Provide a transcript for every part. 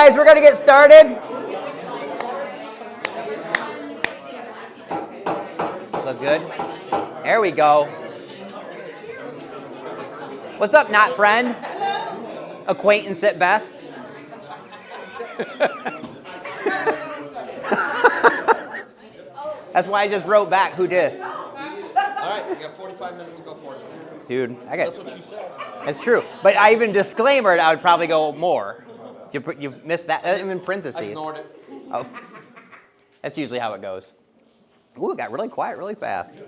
guys, we're going to get started. Look good? There we go. What's up, not friend? Acquaintance at best. That's why I just wrote back, who dis? All right, you got 45 minutes to go for it. Dude, I got. That's what you said. It's true. But I even disclaimered I would probably go more. You missed that. That's in parentheses. I ignored it. Oh. That's usually how it goes. Ooh, it got really quiet really fast.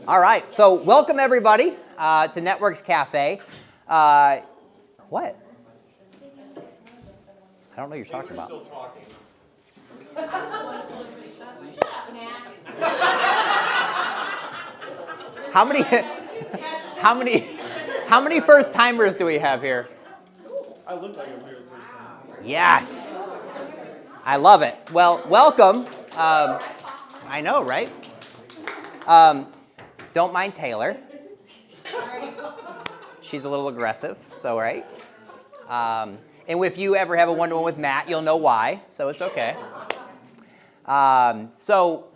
All right, so welcome everybody to NetWORKs Cafe. What? I don't know what you're talking about. Still talking. How many first timers do we have here? I look like a weird person. Yes. I love it. Well, welcome. I know, right? Don't mind Taylor. She's a little aggressive. It's all right. And if you ever have a one-to-one with Matt, you'll know why. So it's okay. So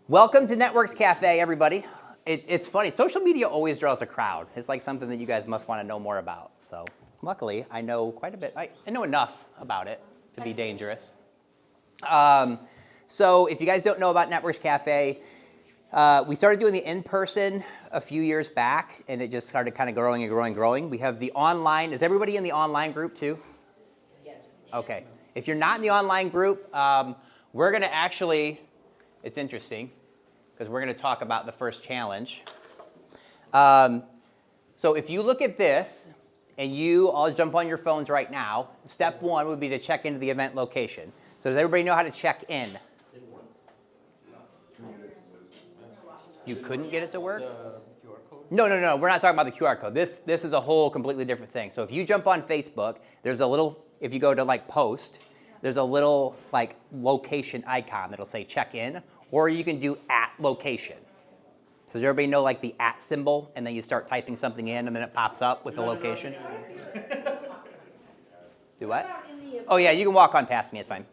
welcome to NetWORKs Cafe, everybody. It's funny. Social media always draws a crowd. It's like something that you guys must want to know more about. So luckily, I know quite a bit. I know enough about it to be dangerous. So if you guys don't know about NetWORKs Cafe, we started doing the in-person a few years back, and it just started kind of growing and growing and growing. We have the online. Is everybody in the online group too? Yes. Okay. If you're not in the online group, we're going to actually, it's interesting, because we're going to talk about the first challenge. So if you look at this, and you all jump on your phones right now, step one would be to check into the event location. So does everybody know how to check in? You couldn't get it to work? The QR code? No. We're not talking about the QR code. This is a whole completely different thing. So if you jump on Facebook, there's a little, if you go to like post, there's a little like location icon that'll say check in, or you can do at location. So does everybody know like the at symbol, and then you start typing something in, and then it pops up with the location? Do what? Oh yeah, you can walk on past me, it's fine.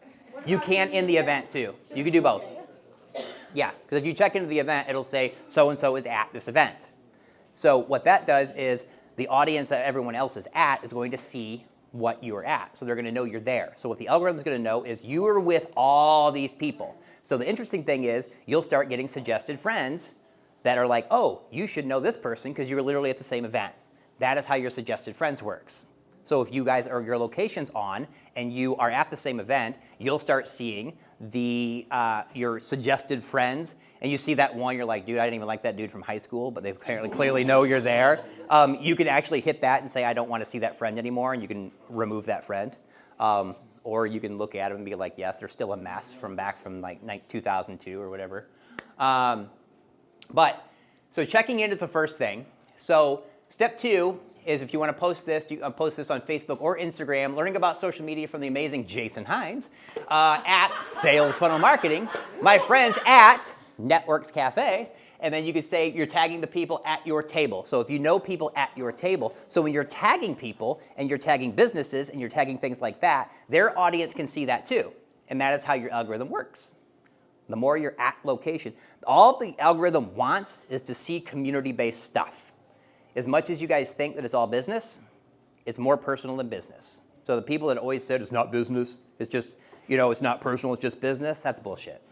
You can in the event too. You can do both. Yeah, because if you check into the event, it'll say so-and-so is at this event. So what that does is the audience that everyone else is at is going to see what you're at. So they're going to know you're there. So what the algorithm's going to know is you are with all these people. So the interesting thing is you'll start getting suggested friends that are like, oh, you should know this person because you were literally at the same event. That is how your suggested friends works. So if you guys are your location's on and you are at the same event, you'll start seeing your suggested friends, and you see that one, you're like, dude, I didn't even like that dude from high school, but they apparently clearly know you're there. You can actually hit that and say, I don't want to see that friend anymore, and you can remove that friend. Or you can look at them and be like, yes, they're still a mess from back from like 2002 or whatever. So checking in is the first thing. So step two is if you want to post this, you can post this on Facebook or Instagram, learning about social media from the amazing Jason Hines at Sales Funnel Marketing, my friends at NetWORKs Cafe, and then you can say you're tagging the people at your table. So if you know people at your table, so when you're tagging people and you're tagging businesses and you're tagging things like that, their audience can see that too. And that is how your algorithm works. The more you're at location, all the algorithm wants is to see community-based stuff. As much as you guys think that it's all business, it's more personal than business. So the people that always said it's not business, it's just, it's not personal, it's just business, that's bullshit.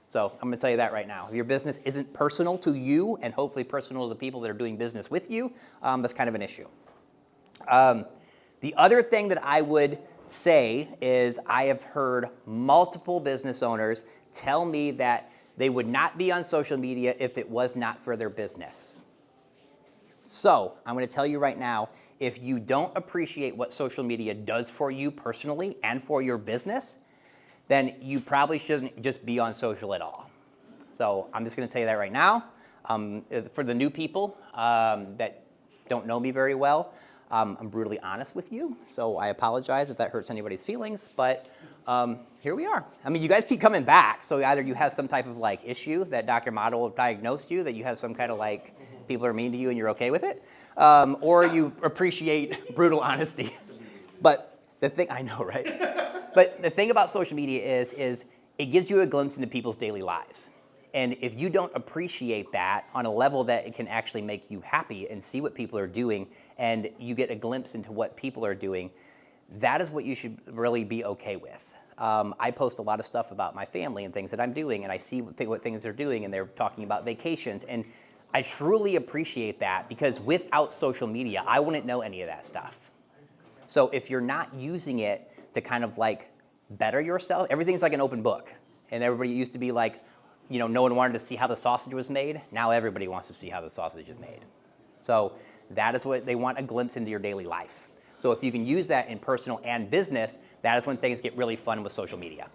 So I'm going to tell you that right now. If your business isn't personal to you and hopefully personal to the people that are doing business with you, that's kind of an issue. The other thing that I would say is I have heard multiple business owners tell me that they would not be on social media if it was not for their business. So I'm going to tell you right now, if you don't appreciate what social media does for you personally and for your business, then you probably shouldn't just be on social at all. So I'm just going to tell you that right now. For the new people that don't know me very well, I'm brutally honest with you, so I apologize if that hurts anybody's feelings, but here we are. I mean, you guys keep coming back, so either you have some type of issue that Dr. Model diagnosed you, that you have some kind of people are mean to you and you're okay with it, or you appreciate brutal honesty. But the thing, I know, right? But the thing about social media is it gives you a glimpse into people's daily lives. And if you don't appreciate that on a level that it can actually make you happy and see what people are doing, and you get a glimpse into what people are doing, that is what you should really be okay with. I post a lot of stuff about my family and things that I'm doing, and I see what things they're doing, and they're talking about vacations. And I truly appreciate that, because without social media, I wouldn't know any of that stuff. So if you're not using it to kind of like better yourself, everything's like an open book. And everybody used to be like, no one wanted to see how the sausage was made. Now everybody wants to see how the sausage is made. So that is what they want, a glimpse into your daily life. So if you can use that in personal and business, that is when things get really fun with social media.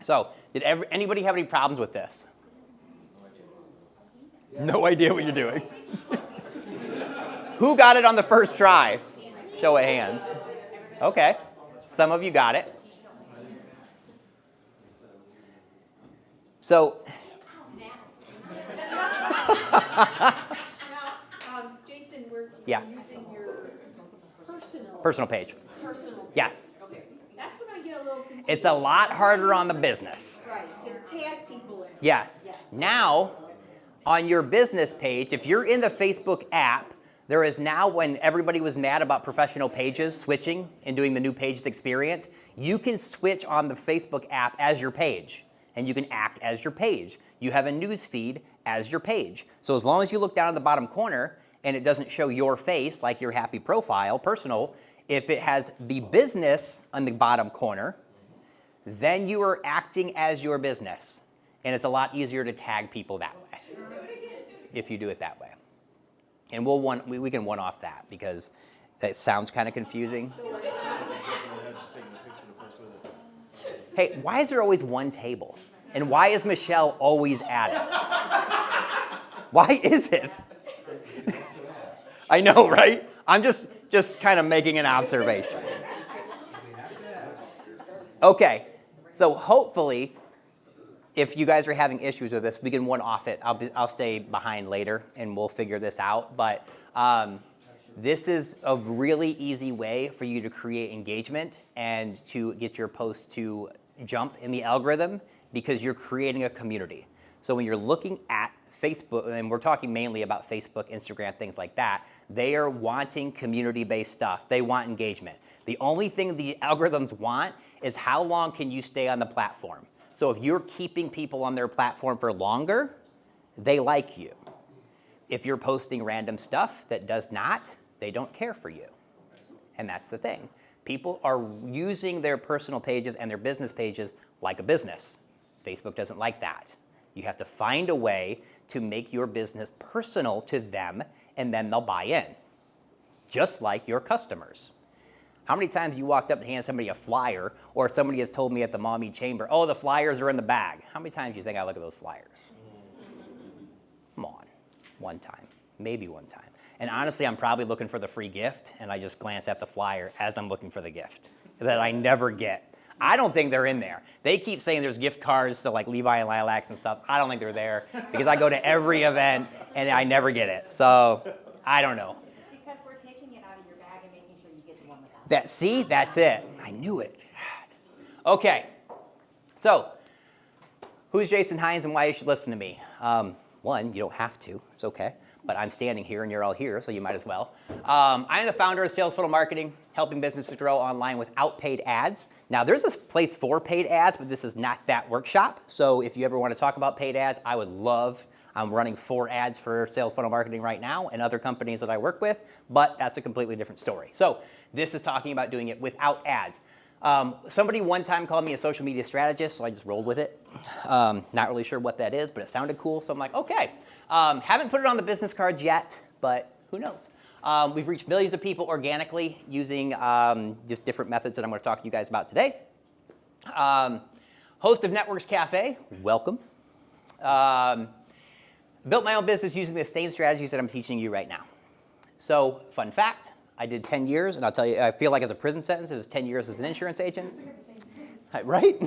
So did anybody have any problems with this? No idea what you're doing. Who got it on the first try? Show of hands. Okay. Some of you got it. So, Jason, we're yeah. using your Personal page. personal page. Yes. Okay. That's when I get a little confused. It's a lot harder on the business. Right, to tag people in. Yes. Now, on your business page, if you're in the Facebook app, there is now, when everybody was mad about professional pages switching and doing the new pages experience, you can switch on the Facebook app as your page, and you can act as your page. You have a news feed as your page. So as long as you look down at the bottom corner and it doesn't show your face like your happy profile, personal, if it has the business on the bottom corner, then you are acting as your business. And it's a lot easier to tag people that way if you do it that way. And we can one-off that, because that sounds kind of confusing. Hey, why is there always one table? And why is Michelle always at it? Why is it? I know, right? I'm just kind of making an observation. Okay, so hopefully, if you guys are having issues with this, we can one-off it. I'll stay behind later, and we'll figure this out. But this is a really easy way for you to create engagement and to get your posts to jump in the algorithm, because you're creating a community. So when you're looking at Facebook, and we're talking mainly about Facebook, Instagram, things like that, they are wanting community-based stuff. They want engagement. The only thing the algorithms want is how long can you stay on the platform. So if you're keeping people on their platform for longer, they like you. If you're posting random stuff that does not, they don't care for you. And that's the thing. People are using their personal pages and their business pages like a business. Facebook doesn't like that. You have to find a way to make your business personal to them, and then they'll buy in. Just like your customers. How many times you walked up and handed somebody a flyer, or somebody has told me at the mommy chamber, oh, the flyers are in the bag? How many times do you think I look at those flyers? Come on, one time, maybe one time. And honestly, I'm probably looking for the free gift, and I just glance at the flyer as I'm looking for the gift that I never get. I don't think they're in there. They keep saying there's gift cards to like Levi and Lilacs and stuff. I don't think they're there, because I go to every event and I never get it. So I don't know. Because we're taking it out of your bag and making sure you get the one without. That's it. I knew it. Okay. So, who's Jason Hines and why you should listen to me? One, you don't have to. It's okay. But I'm standing here and you're all here, so you might as well. I am the founder of Sales Funnel Marketing, helping businesses grow online without paid ads. Now, there's a place for paid ads, but this is not that workshop. So if you ever want to talk about paid ads, I would love. I'm running 4 ads for Sales Funnel Marketing right now and other companies that I work with, but that's a completely different story. So this is talking about doing it without ads. Somebody one time called me a social media strategist, so I just rolled with it. Not really sure what that is, but it sounded cool, so I'm like, okay. Haven't put it on the business cards yet, but who knows? We've reached millions of people organically using just different methods that I'm going to talk to you guys about today. Host of NetWORKs Cafe, welcome. Built my own business using the same strategies that I'm teaching you right now. So, fun fact, I did 10 years, and I'll tell you, I feel like it's a prison sentence. It was 10 years as an insurance agent. Right?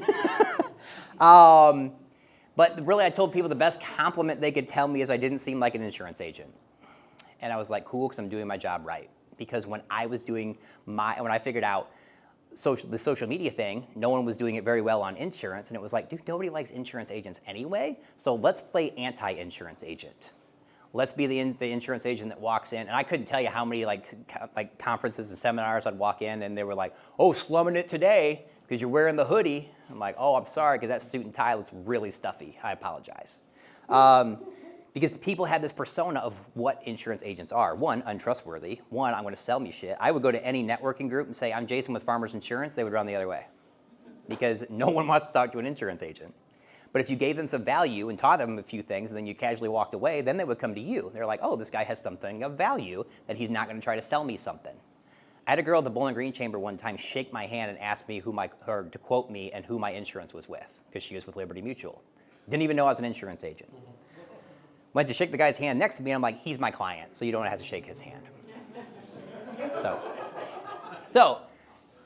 But really, I told people the best compliment they could tell me is I didn't seem like an insurance agent. And I was like, cool, because I'm doing my job right. Because when I was when I figured out the social media thing, no one was doing it very well on insurance, and it was like, dude, nobody likes insurance agents anyway, so let's play anti-insurance agent. Let's be the insurance agent that walks in, and I couldn't tell you how many like conferences and seminars I'd walk in, and they were like, oh, slumming it today because you're wearing the hoodie. I'm like, oh, I'm sorry, because that suit and tie looks really stuffy. I apologize. Because people had this persona of what insurance agents are. One, untrustworthy. One, I'm going to sell me shit. I would go to any networking group and say, I'm Jason with Farmers Insurance. They would run the other way because no one wants to talk to an insurance agent. But if you gave them some value and taught them a few things and then you casually walked away, then they would come to you. They're like, oh, this guy has something of value that he's not going to try to sell me something. I had a girl at the Bowling Green Chamber one time shake my hand and ask me or to quote me and who my insurance was with because she was with Liberty Mutual. Didn't even know I was an insurance agent. Went to shake the guy's hand next to me, and I'm like, he's my client, so you don't have to shake his hand. So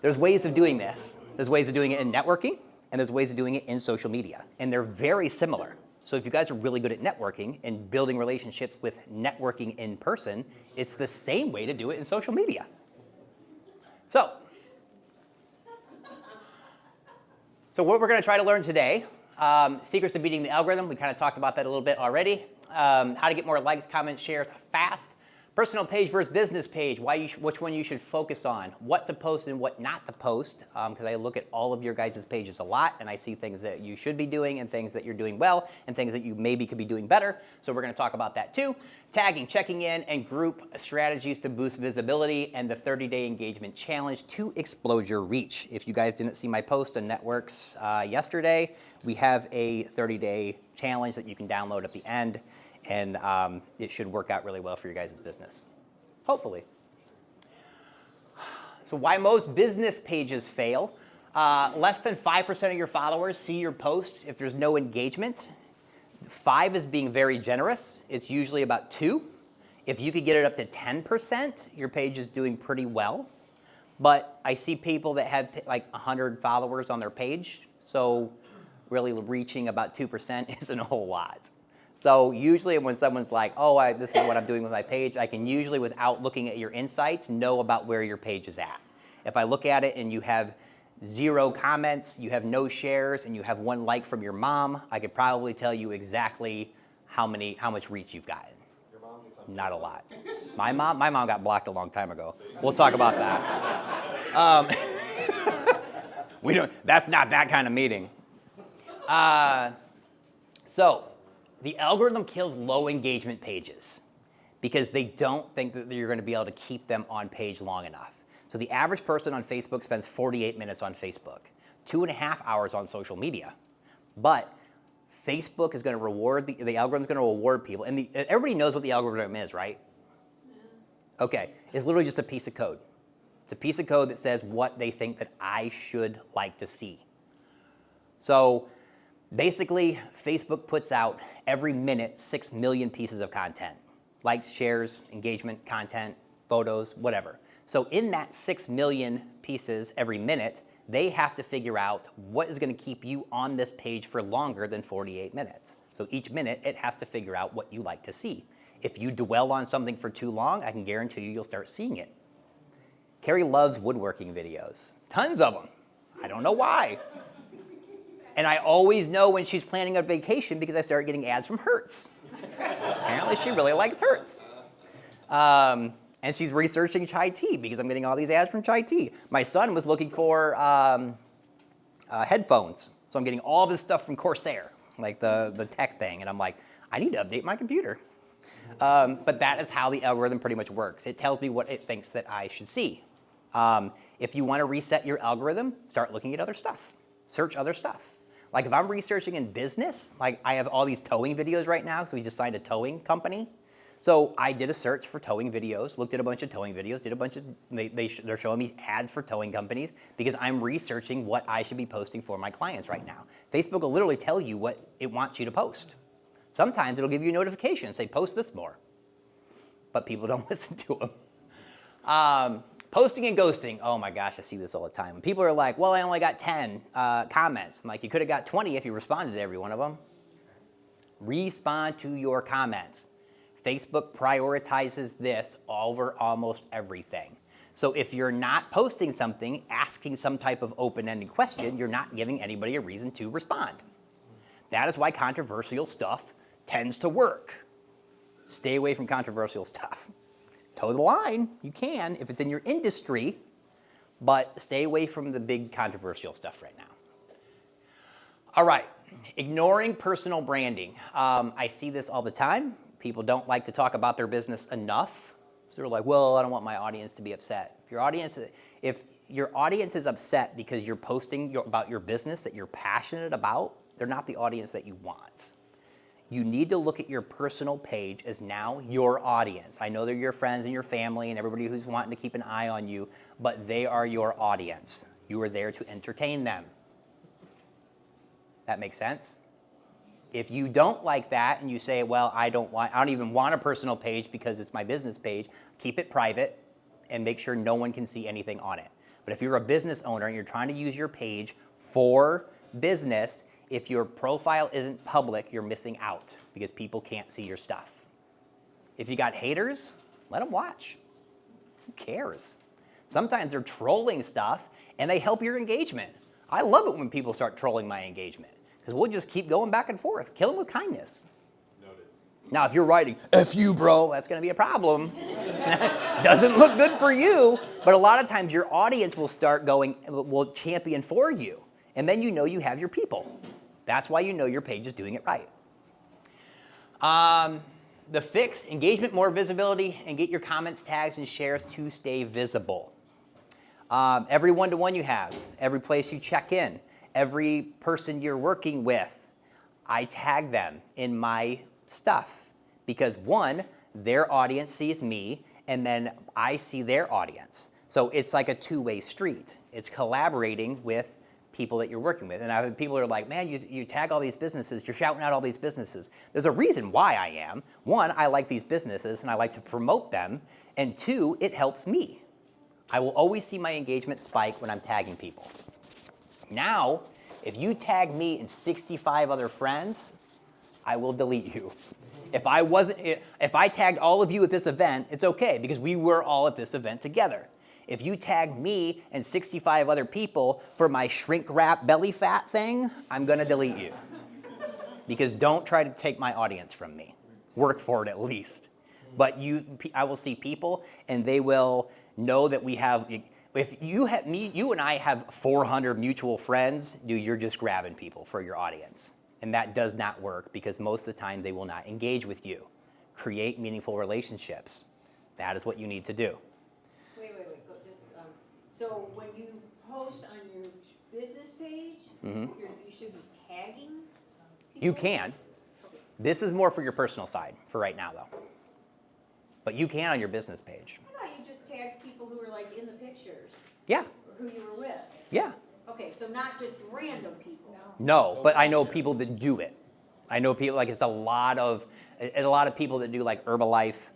there's ways of doing this. There's ways of doing it in networking, and there's ways of doing it in social media, and they're very similar. So if you guys are really good at networking and building relationships with networking in person, it's the same way to do it in social media. So what we're going to try to learn today, secrets to beating the algorithm. We kind of talked about that a little bit already. How to get more likes, comments, shares fast. Personal page versus business page, which one you should focus on, what to post and what not to post, because I look at all of your guys' pages a lot, and I see things that you should be doing and things that you're doing well and things that you maybe could be doing better. So we're going to talk about that too. Tagging, checking in, and group strategies to boost visibility, and the 30-day engagement challenge to explode your reach. If you guys didn't see my post on NetWORKs yesterday, we have a 30-day challenge that you can download at the end. And it should work out really well for your guys' business, hopefully. So why most business pages fail. Less than 5% of your followers see your post if there's no engagement. 5 is being very generous. It's usually about 2. If you could get it up to 10%, your page is doing pretty well. But I see people that have like 100 followers on their page, so really reaching about 2% isn't a whole lot. So usually when someone's like, oh, this is what I'm doing with my page, I can usually, without looking at your insights, know about where your page is at. If I look at it and you have 0 comments, you have no shares, and you have 1 like from your mom, I could probably tell you exactly how much reach you've gotten. Your mom gets on Not a lot. My mom got blocked a long time ago. We'll talk about that. That's not that kind of meeting. The algorithm kills low engagement pages because they don't think that you're going to be able to keep them on page long enough. So the average person on Facebook spends 48 minutes on Facebook, 2.5 hours on social media. But Facebook is going to reward, the algorithm is going to reward people. And everybody knows what the algorithm is, right? Okay, it's literally just a piece of code. It's a piece of code that says what they think that I should like to see. So basically, Facebook puts out every minute 6 million pieces of content. Likes, shares, engagement, content, photos, whatever. So in that 6 million pieces every minute, they have to figure out what is going to keep you on this page for longer than 48 minutes. So each minute, it has to figure out what you like to see. If you dwell on something for too long, I can guarantee you'll start seeing it. Carrie loves woodworking videos. Tons of them. I don't know why. And I always know when she's planning a vacation because I start getting ads from Hertz. Apparently she really likes Hertz. And she's researching chai tea because I'm getting all these ads from chai tea. My son was looking for headphones. So I'm getting all this stuff from Corsair, like the tech thing. And I'm like, I need to update my computer. But that is how the algorithm pretty much works. It tells me what it thinks that I should see. If you want to reset your algorithm, start looking at other stuff. Search other stuff. Like if I'm researching in business, like I have all these towing videos right now, so we just signed a towing company. So I did a search for towing videos, looked at a bunch of towing videos, did a bunch of, they're showing me ads for towing companies because I'm researching what I should be posting for my clients right now. Facebook will literally tell you what it wants you to post. Sometimes it'll give you a notification and say, post this more. But people don't listen to them. Posting and ghosting. Oh my gosh, I see this all the time. When people are like, well, I only got 10 comments. I'm like, you could have got 20 if you responded to every one of them. Respond to your comments. Facebook prioritizes this over almost everything. So if you're not posting something, asking some type of open-ended question, you're not giving anybody a reason to respond. That is why controversial stuff tends to work. Stay away from controversial stuff. Toe the line, you can if it's in your industry, but stay away from the big controversial stuff right now. All right, ignoring personal branding. I see this all the time. People don't like to talk about their business enough. So they're like, well, I don't want my audience to be upset. If your audience is upset because you're posting about your business that you're passionate about, they're not the audience that you want. You need to look at your personal page as now your audience. I know they're your friends and your family and everybody who's wanting to keep an eye on you, but they are your audience. You are there to entertain them. That makes sense? If you don't like that and you say, well, I don't even want a personal page because it's my business page, keep it private and make sure no one can see anything on it. But if you're a business owner and you're trying to use your page for business, if your profile isn't public, you're missing out because people can't see your stuff. If you got haters, let them watch. Who cares? Sometimes they're trolling stuff and they help your engagement. I love it when people start trolling my engagement because we'll just keep going back and forth. Kill them with kindness. Noted. Now, if you're writing, F you, bro, that's going to be a problem. Doesn't look good for you, but a lot of times your audience will start will champion for you. And then you know you have your people. That's why you know your page is doing it right. The fix, engagement, more visibility, and get your comments, tags, and shares to stay visible. Every one-to-one you have, every place you check in, every person you're working with, I tag them in my stuff because one, their audience sees me and then I see their audience. So it's like a two-way street. It's collaborating with people that you're working with. And I have people who are like, man, you tag all these businesses, you're shouting out all these businesses. There's a reason why I am. One, I like these businesses and I like to promote them. And two, it helps me. I will always see my engagement spike when I'm tagging people. Now, if you tag me and 65 other friends, I will delete you. If I tagged all of you at this event, it's okay because we were all at this event together. If you tag me and 65 other people for my shrink wrap belly fat thing, I'm gonna delete you. Because don't try to take my audience from me. Work for it at least. But I will see people and they will know that we have, if you and I have 400 mutual friends, dude, you're just grabbing people for your audience. And that does not work because most of the time they will not engage with you. Create meaningful relationships. That is what you need to do. Wait. So when you post on your business page, you should be tagging people? You can. Okay. This is more for your personal side for right now, though. But you can on your business page. I thought you just tagged people who were like in the pictures. Yeah. Or who you were with. Yeah. Okay, so not just random people. No, but I know people that do it. I know people, like it's a lot of people that do like Herbalife.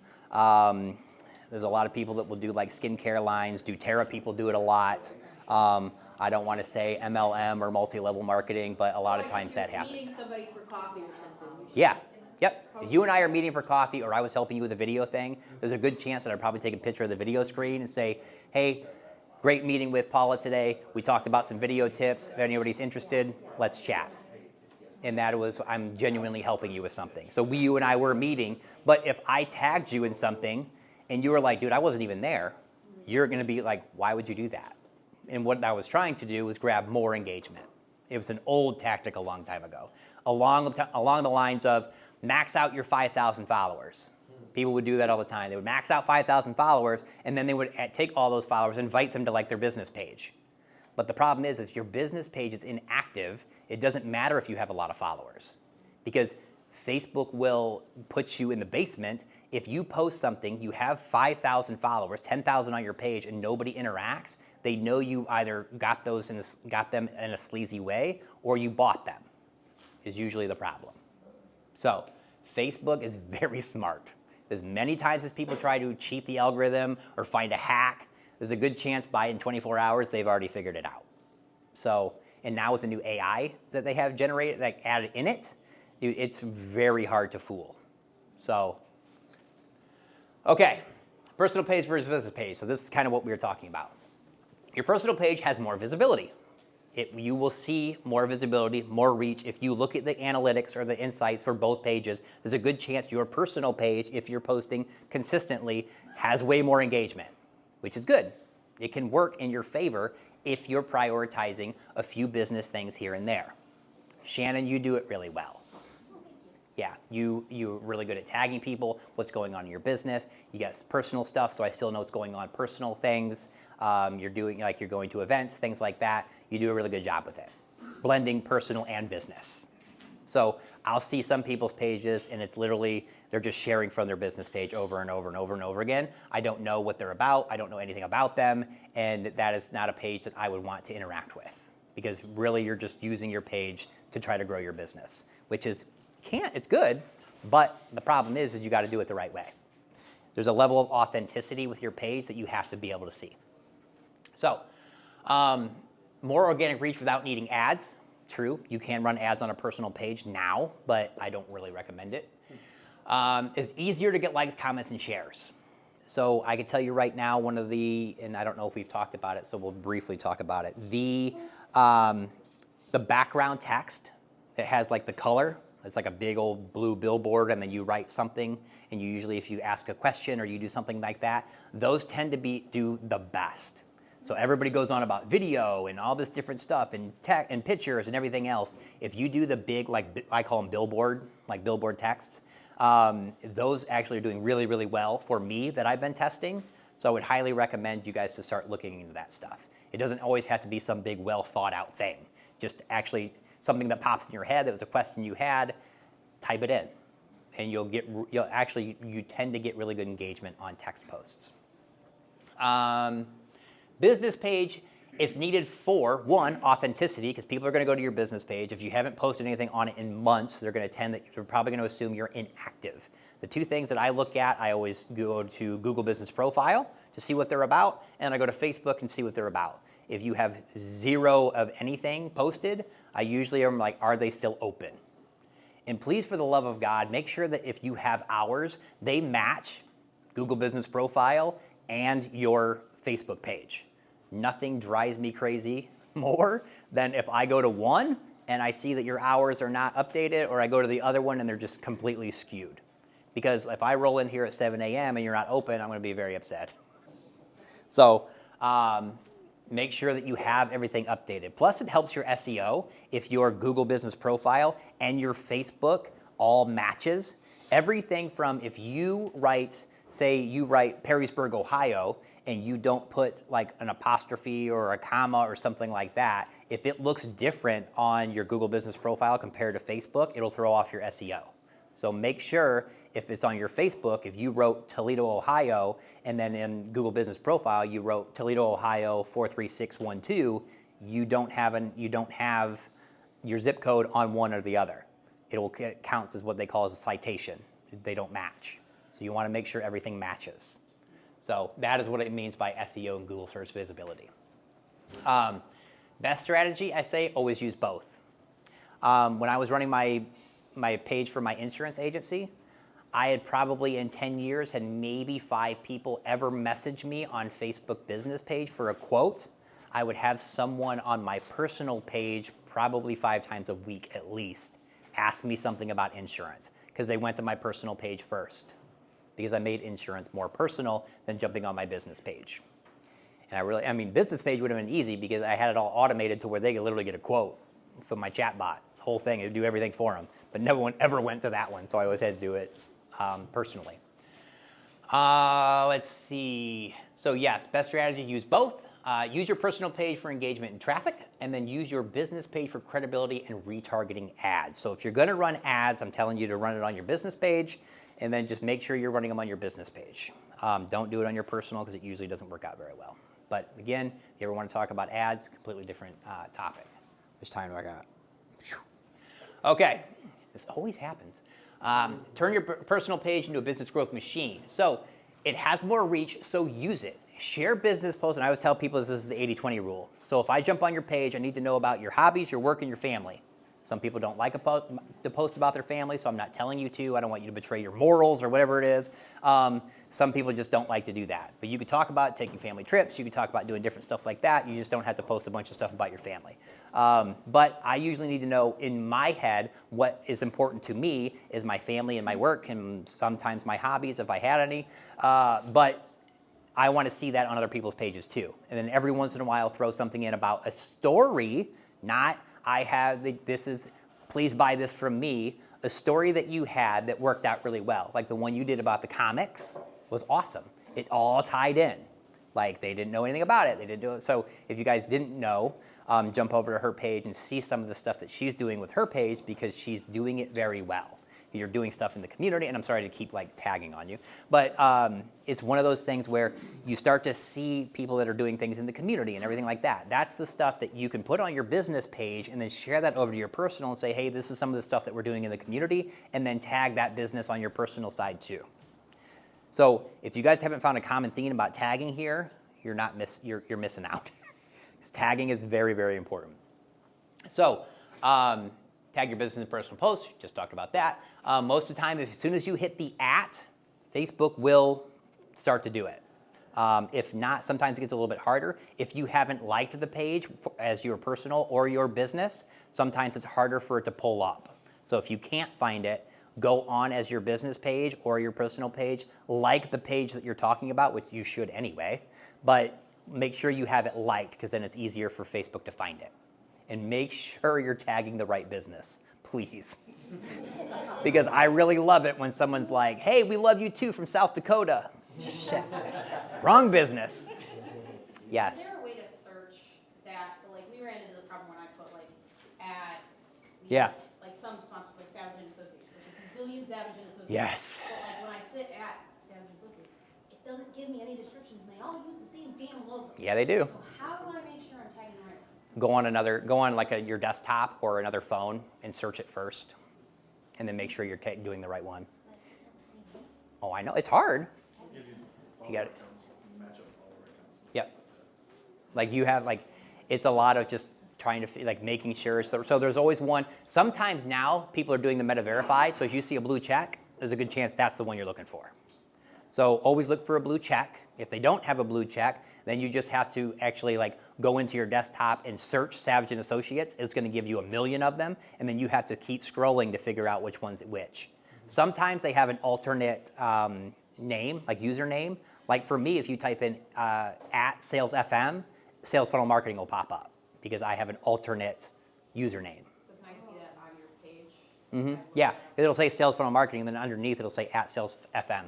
There's a lot of people that will do like skincare lines. doTERRA people do it a lot. I don't want to say MLM or multi-level marketing, but a lot of times that happens. Meeting somebody for coffee or something. Yeah. Yep. If you and I are meeting for coffee or I was helping you with a video thing, there's a good chance that I'd probably take a picture of the video screen and say, hey, great meeting with Paula today. We talked about some video tips. If anybody's interested, let's chat. And that was, I'm genuinely helping you with something. So you and I were meeting, but if I tagged you in something and you were like, dude, I wasn't even there, you're going to be like, why would you do that? And what I was trying to do was grab more engagement. It was an old tactic a long time ago. Along the lines of max out your 5,000 followers. People would do that all the time. They would max out 5,000 followers, and then they would take all those followers and invite them to like their business page. But the problem is, if your business page is inactive, it doesn't matter if you have a lot of followers. Because Facebook will put you in the basement. If you post something, you have 5,000 followers, 10,000 on your page, and nobody interacts, they know you either got them in a sleazy way or you bought them, is usually the problem. So Facebook is very smart. As many times as people try to cheat the algorithm or find a hack, there's a good chance in 24 hours they've already figured it out. So, and now with the new AI that they have generated, like added in it, dude, it's very hard to fool. So, okay, personal page versus business page. So this is kind of what we were talking about. Your personal page has more visibility. You will see more visibility, more reach. If you look at the analytics or the insights for both pages, there's a good chance your personal page, if you're posting consistently, has way more engagement, which is good. It can work in your favor if you're prioritizing a few business things here and there. Shannon, you do it really well. Yeah, you're really good at tagging people, what's going on in your business. You got personal stuff, so I still know what's going on, personal things. You're doing, like you're going to events, things like that. You do a really good job with it. Blending personal and business. So I'll see some people's pages and it's literally, they're just sharing from their business page over and over and over and over again. I don't know what they're about. I don't know anything about them. And that is not a page that I would want to interact with, because really you're just using your page to try to grow your business, which is, it's good, but the problem is you got to do it the right way. There's a level of authenticity with your page that you have to be able to see. So, more organic reach without needing ads. True, you can run ads on a personal page now, but I don't really recommend it. It's easier to get likes, comments, and shares. So I can tell you right now, one of the, and I don't know if we've talked about it, so we'll briefly talk about it. The background text that has like the color, it's like a big old blue billboard, and then you write something, and you usually, if you ask a question or you do something like that, those tend to do the best. So everybody goes on about video and all this different stuff and tech and pictures and everything else. If you do the big, like I call them billboard texts, those actually are doing really, really well for me that I've been testing. So I would highly recommend you guys to start looking into that stuff. It doesn't always have to be some big, well thought out thing. Just actually something that pops in your head that was a question you had, type it in. And you tend to get really good engagement on text posts. Business page is needed for, one, authenticity, because people are going to go to your business page. If you haven't posted anything on it in months, they're probably going to assume you're inactive. The two things that I look at, I always go to Google Business Profile to see what they're about, and I go to Facebook and see what they're about. If you have zero of anything posted, I usually am like, are they still open? And please, for the love of God, make sure that if you have hours, they match Google Business Profile and your Facebook page. Nothing drives me crazy more than if I go to one and I see that your hours are not updated, or I go to the other one and they're just completely skewed. Because if I roll in here at 7 a.m. and you're not open, I'm going to be very upset. So make sure that you have everything updated. Plus, it helps your SEO if your Google Business Profile and your Facebook all matches. Everything from, if you write, say you write Perrysburg, Ohio, and you don't put like an apostrophe or a comma or something like that, if it looks different on your Google Business Profile compared to Facebook, it'll throw off your SEO. So make sure, if it's on your Facebook, if you wrote Toledo, Ohio, and then in Google Business Profile you wrote Toledo, Ohio 43612, you don't have your zip code on one or the other. It counts as what they call as a citation. They don't match. So you want to make sure everything matches. So that is what it means by SEO and Google search visibility. Best strategy, I say, always use both. When I was running my page for my insurance agency, I had probably in 10 years had maybe 5 people ever message me on Facebook business page for a quote. I would have someone on my personal page probably 5 times a week at least ask me something about insurance, because they went to my personal page first, because I made insurance more personal than jumping on my business page. And business page would have been easy because I had it all automated to where they could literally get a quote from my chat bot. Whole thing, it would do everything for them. But no one ever went to that one, so I always had to do it personally. Let's see. So yes, best strategy, use both. Use your personal page for engagement and traffic, and then use your business page for credibility and retargeting ads. So if you're going to run ads, I'm telling you to run it on your business page, and then just make sure you're running them on your business page. Don't do it on your personal, because it usually doesn't work out very well. But again, if you ever want to talk about ads, completely different topic. How much time do I got? Okay, this always happens. Turn your personal page into a business growth machine. So it has more reach, so use it. Share business posts, and I always tell people this is the 80-20 rule. So if I jump on your page, I need to know about your hobbies, your work, and your family. Some people don't like to post about their family, so I'm not telling you to. I don't want you to betray your morals or whatever it is. Some people just don't like to do that. But you could talk about taking family trips. You could talk about doing different stuff like that. You just don't have to post a bunch of stuff about your family. But I usually need to know in my head what is important to me is my family and my work and sometimes my hobbies if I had any. But I want to see that on other people's pages too. And then every once in a while throw something in about a story, not please buy this from me, a story that you had that worked out really well. Like the one you did about the comics was awesome. It all tied in. Like they didn't know anything about it. They didn't do it. So if you guys didn't know, jump over to her page and see some of the stuff that she's doing with her page because she's doing it very well. You're doing stuff in the community, and I'm sorry to keep like tagging on you, but it's one of those things where you start to see people that are doing things in the community and everything like that. That's the stuff that you can put on your business page and then share that over to your personal and say, hey, this is some of the stuff that we're doing in the community, and then tag that business on your personal side too. So if you guys haven't found a common theme about tagging here, you're missing out. Tagging is very, very important. So tag your business and personal posts. Just talked about that. Most of the time, as soon as you hit the @ Facebook will start to do it. If not, sometimes it gets a little bit harder. If you haven't liked the page as your personal or your business, sometimes it's harder for it to pull up. So if you can't find it, go on as your business page or your personal page, like the page that you're talking about, which you should anyway, but make sure you have it liked because then it's easier for Facebook to find it. And make sure you're tagging the right business, please. Because I really love it when someone's like, hey, we love you too from South Dakota. Shit, wrong business. Yes. Is there a way to search that? So like we ran into the problem when I put like Yeah. like some sponsors like Savage and Associates. There's a gazillion Savage and Associates. Yes. But like when I sit at Savage and Associates, it doesn't give me any descriptions and they all use the same damn logo. Yeah, they do. So how do I make sure I'm tagging the right one? Go on like your desktop or another phone and search it first. And then make sure you're doing the right one. That's still the same name. Oh, I know, it's hard. You got it. Yep. Like you have it's a lot of just trying to like making sure. So there's always one. Sometimes now people are doing the meta verified. So if you see a blue check, there's a good chance that's the one you're looking for. So always look for a blue check. If they don't have a blue check, then you just have to actually go into your desktop and search Savage and Associates. It's going to give you 1 million of them, and then you have to keep scrolling to figure out which one's which. Sometimes they have an alternate name, like username. Like for me, if you type in @SalesFM, Sales Funnel Marketing will pop up because I have an alternate username. So can I see that on your page? Mm-hmm. Yeah, it'll say Sales Funnel Marketing, and then underneath it'll say @SalesFM.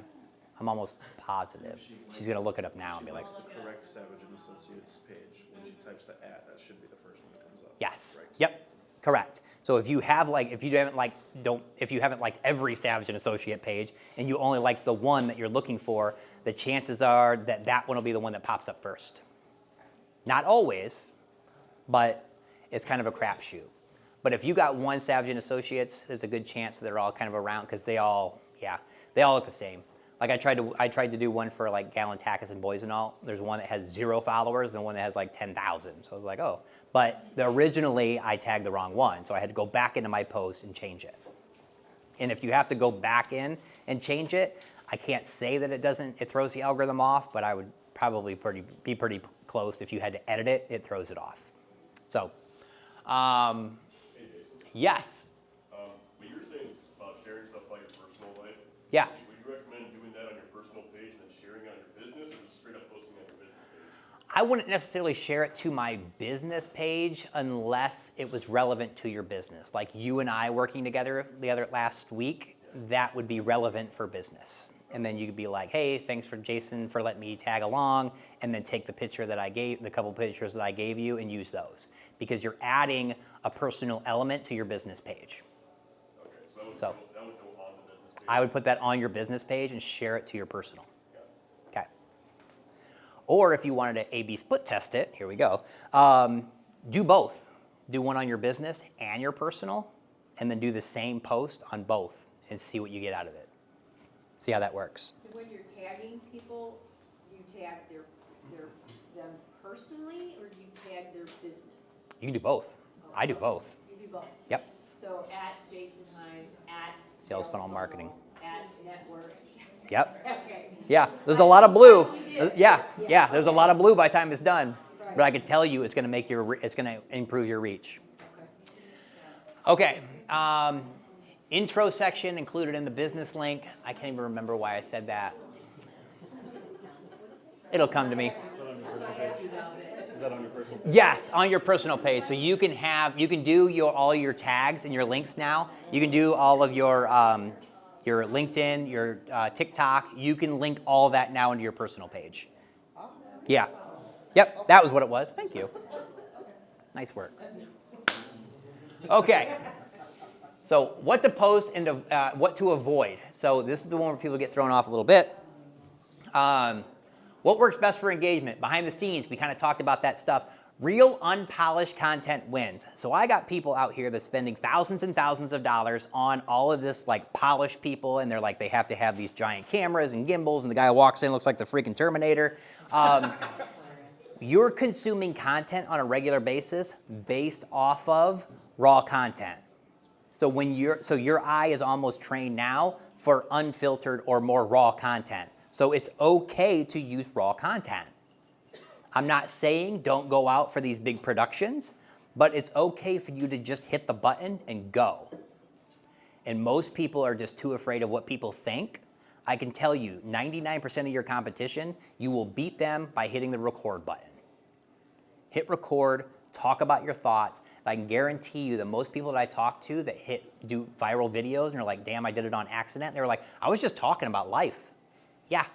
I'm almost positive. She's going to look it up now and be like, The correct Savage and Associates page. When she types the @ that should be the first one that comes up. yes, Right. yep, correct. So if you have if you haven't liked every Savage and Associate page and you only like the one that you're looking for, the chances are that one will be the one that pops up first. Not always, but it's kind of a crapshoot. But if you got one Savage and Associates, there's a good chance that they're all kind of around because they all look the same. Like I tried to do one for like Gallantakis and Boys and all. There's one that has 0 followers, and one that has like 10,000. So I was like, oh. But originally I tagged the wrong one, so I had to go back into my post and change it. And if you have to go back in and change it, I can't say that it throws the algorithm off, but I would probably be pretty close. If you had to edit it, it throws it off. So, yes. But you were saying about sharing stuff about your personal life. Yeah. Would you recommend doing that on your personal page and then sharing it on your business, or just straight up posting it on your business page? I wouldn't necessarily share it to my business page unless it was relevant to your business. Like you and I working together last week, that would be relevant for business. And then you could be like, hey, thanks for Jason for letting me tag along, and then take the couple pictures that I gave you and use those. Because you're adding a personal element to your business page. Okay, So that would go on the business page. I would put that on your business page and share it to your personal. Okay. Or if you wanted to A/B split test it, here we go. Do both. Do one on your business and your personal, and then do the same post on both and see what you get out of it. See how that works. So when you're tagging people, you tag them personally, or do you tag their business? You can do both. I do both. You do both? Yep. So at Jason Hines, at Sales Funnel Marketing. at NetWORKs. Yep. Okay. Yeah, there's a lot of blue. Yeah, there's a lot of blue by the time it's done. But I can tell you it's going to improve your reach. Okay. Intro section included in the business link. I can't even remember why I said that. It'll come to me. Is that on your personal page? Yes, on your personal page. So you can do all your tags and your links now. You can do all of your LinkedIn, your TikTok. You can link all that now into your personal page. Yeah. Yep, that was what it was. Thank you. Nice work. Okay. So what to post and what to avoid. So this is the one where people get thrown off a little bit. What works best for engagement? Behind the scenes, we kind of talked about that stuff. Real unpolished content wins. So I got people out here that's spending thousands and thousands of dollars on all of this like polished people, and they're like, they have to have these giant cameras and gimbals, and the guy walks in, looks like the freaking Terminator. You're consuming content on a regular basis based off of raw content. So your eye is almost trained now for unfiltered or more raw content. So it's okay to use raw content. I'm not saying don't go out for these big productions, but it's okay for you to just hit the button and go. And most people are just too afraid of what people think. I can tell you, 99% of your competition, you will beat them by hitting the record button. Hit record, talk about your thoughts. I can guarantee you that most people that I talk to that do viral videos and are like, damn, I did it on accident. They're like, I was just talking about life. Yeah,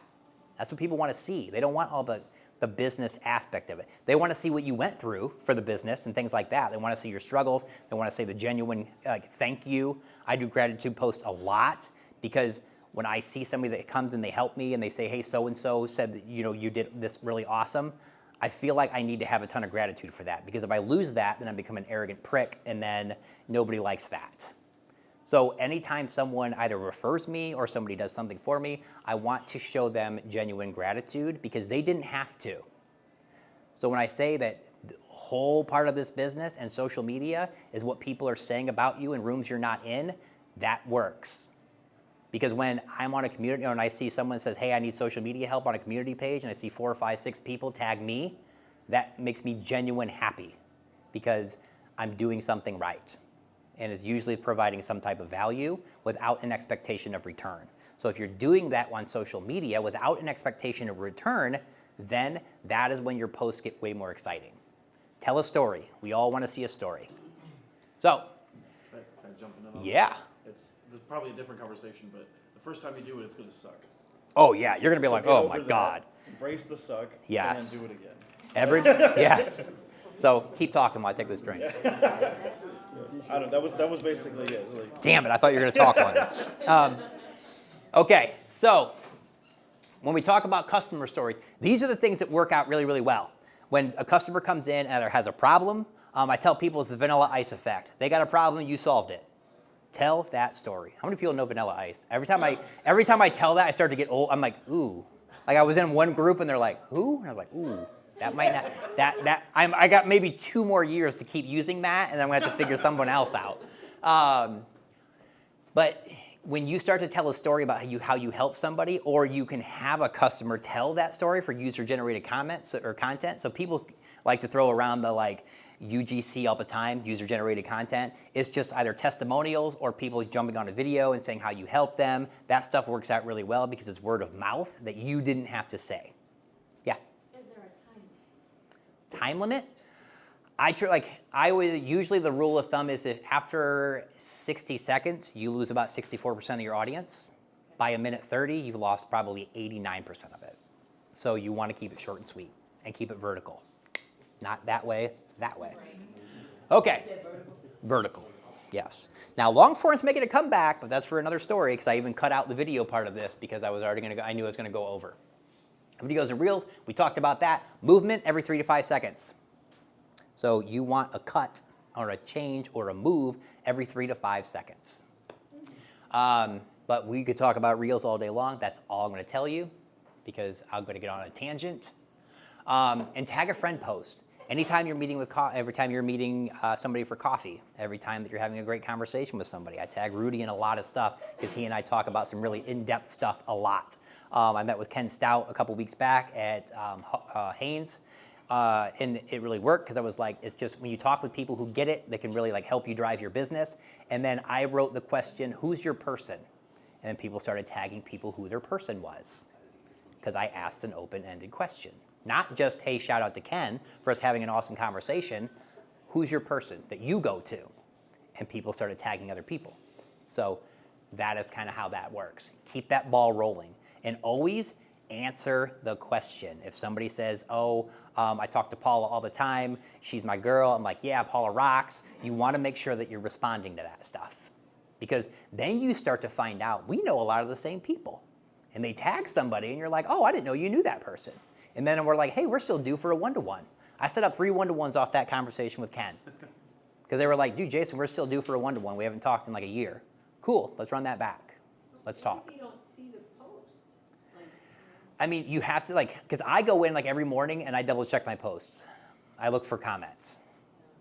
that's what people want to see. They don't want all the business aspect of it. They want to see what you went through for the business and things like that. They want to see your struggles. They want to say the genuine thank you. I do gratitude posts a lot because when I see somebody that comes and they help me and they say, hey, so-and-so said that you did this really awesome, I feel like I need to have a ton of gratitude for that, because if I lose that, then I become an arrogant prick, and then nobody likes that. So anytime someone either refers me or somebody does something for me, I want to show them genuine gratitude because they didn't have to. So when I say that the whole part of this business and social media is what people are saying about you in rooms you're not in, that works. Because when I'm on a community and I see someone says, hey, I need social media help on a community page, and I see 4 or 5, 6 people tag me, that makes me genuine happy because I'm doing something right. And is usually providing some type of value without an expectation of return. So if you're doing that on social media without an expectation of return, then that is when your posts get way more exciting. Tell a story. We all want to see a story. So, Can I jump in on yeah. that? It's probably a different conversation, but the first time you do it, it's going to suck. Oh yeah, you're going to be So like, get oh over my that, God. Embrace the suck, Yes. and then do it again. Yes. So keep talking while I take this drink. I don't. That was basically it. It was like, Damn it, I thought you were going to talk on it. Okay, so when we talk about customer stories, these are the things that work out really, really well. When a customer comes in and has a problem, I tell people it's the vanilla ice effect. They got a problem, you solved it. Tell that story. How many people know vanilla ice? Every time I tell that, I start to get old. I'm like, ooh. Like I was in one group and they're like, who? And I was like, ooh. That might not, I got maybe 2 more years to keep using that, and then I'm gonna have to figure someone else out. But when you start to tell a story about how you help somebody, or you can have a customer tell that story for user-generated comments or content. So people like to throw around the like UGC all the time, user-generated content. It's just either testimonials or people jumping on a video and saying how you help them. That stuff works out really well because it's word of mouth that you didn't have to say. Yeah. Is there a Time time limit? limit? Usually the rule of thumb is if after 60 seconds, you lose about 64% of your audience. By a minute 30, you've lost probably 89% of it. So you want to keep it short and sweet and keep it vertical. Not that way, that way. Okay. Vertical, yes. Now long form's making a comeback, but that's for another story because I even cut out the video part of this because I knew I was going to go over. Videos and reels, we talked about that. Movement every 3 to 5 seconds. So you want a cut or a change or a move every 3 to 5 seconds. But we could talk about reels all day long. That's all I'm going to tell you because I'm going to get on a tangent. And tag a friend post. Anytime you're meeting every time you're meeting somebody for coffee, every time that you're having a great conversation with somebody. I tag Rudy in a lot of stuff because he and I talk about some really in-depth stuff a lot. I met with Ken Stout a couple weeks back at Haynes, and it really worked because I was like, it's just when you talk with people who get it, they can really like help you drive your business. And then I wrote the question, who's your person? And then people started tagging people who their person was because I asked an open-ended question. Not just, hey, shout out to Ken for us having an awesome conversation. Who's your person that you go to? And people started tagging other people. So that is kind of how that works. Keep that ball rolling. And always answer the question. If somebody says, I talk to Paula all the time, she's my girl, I'm like, yeah, Paula rocks. You want to make sure that you're responding to that stuff. Because then you start to find out, we know a lot of the same people. And they tag somebody and you're like, oh, I didn't know you knew that person. And then we're like, hey, we're still due for a one-to-one. I set up 3 one-to-ones off that conversation with Ken. Because they were like, dude, Jason, we're still due for a one-to-one. We haven't talked in like a year. Cool, let's run that back. Let's talk. If you don't see the post, like, I mean, you have to because I go in like every morning and I double check my posts. I look for comments.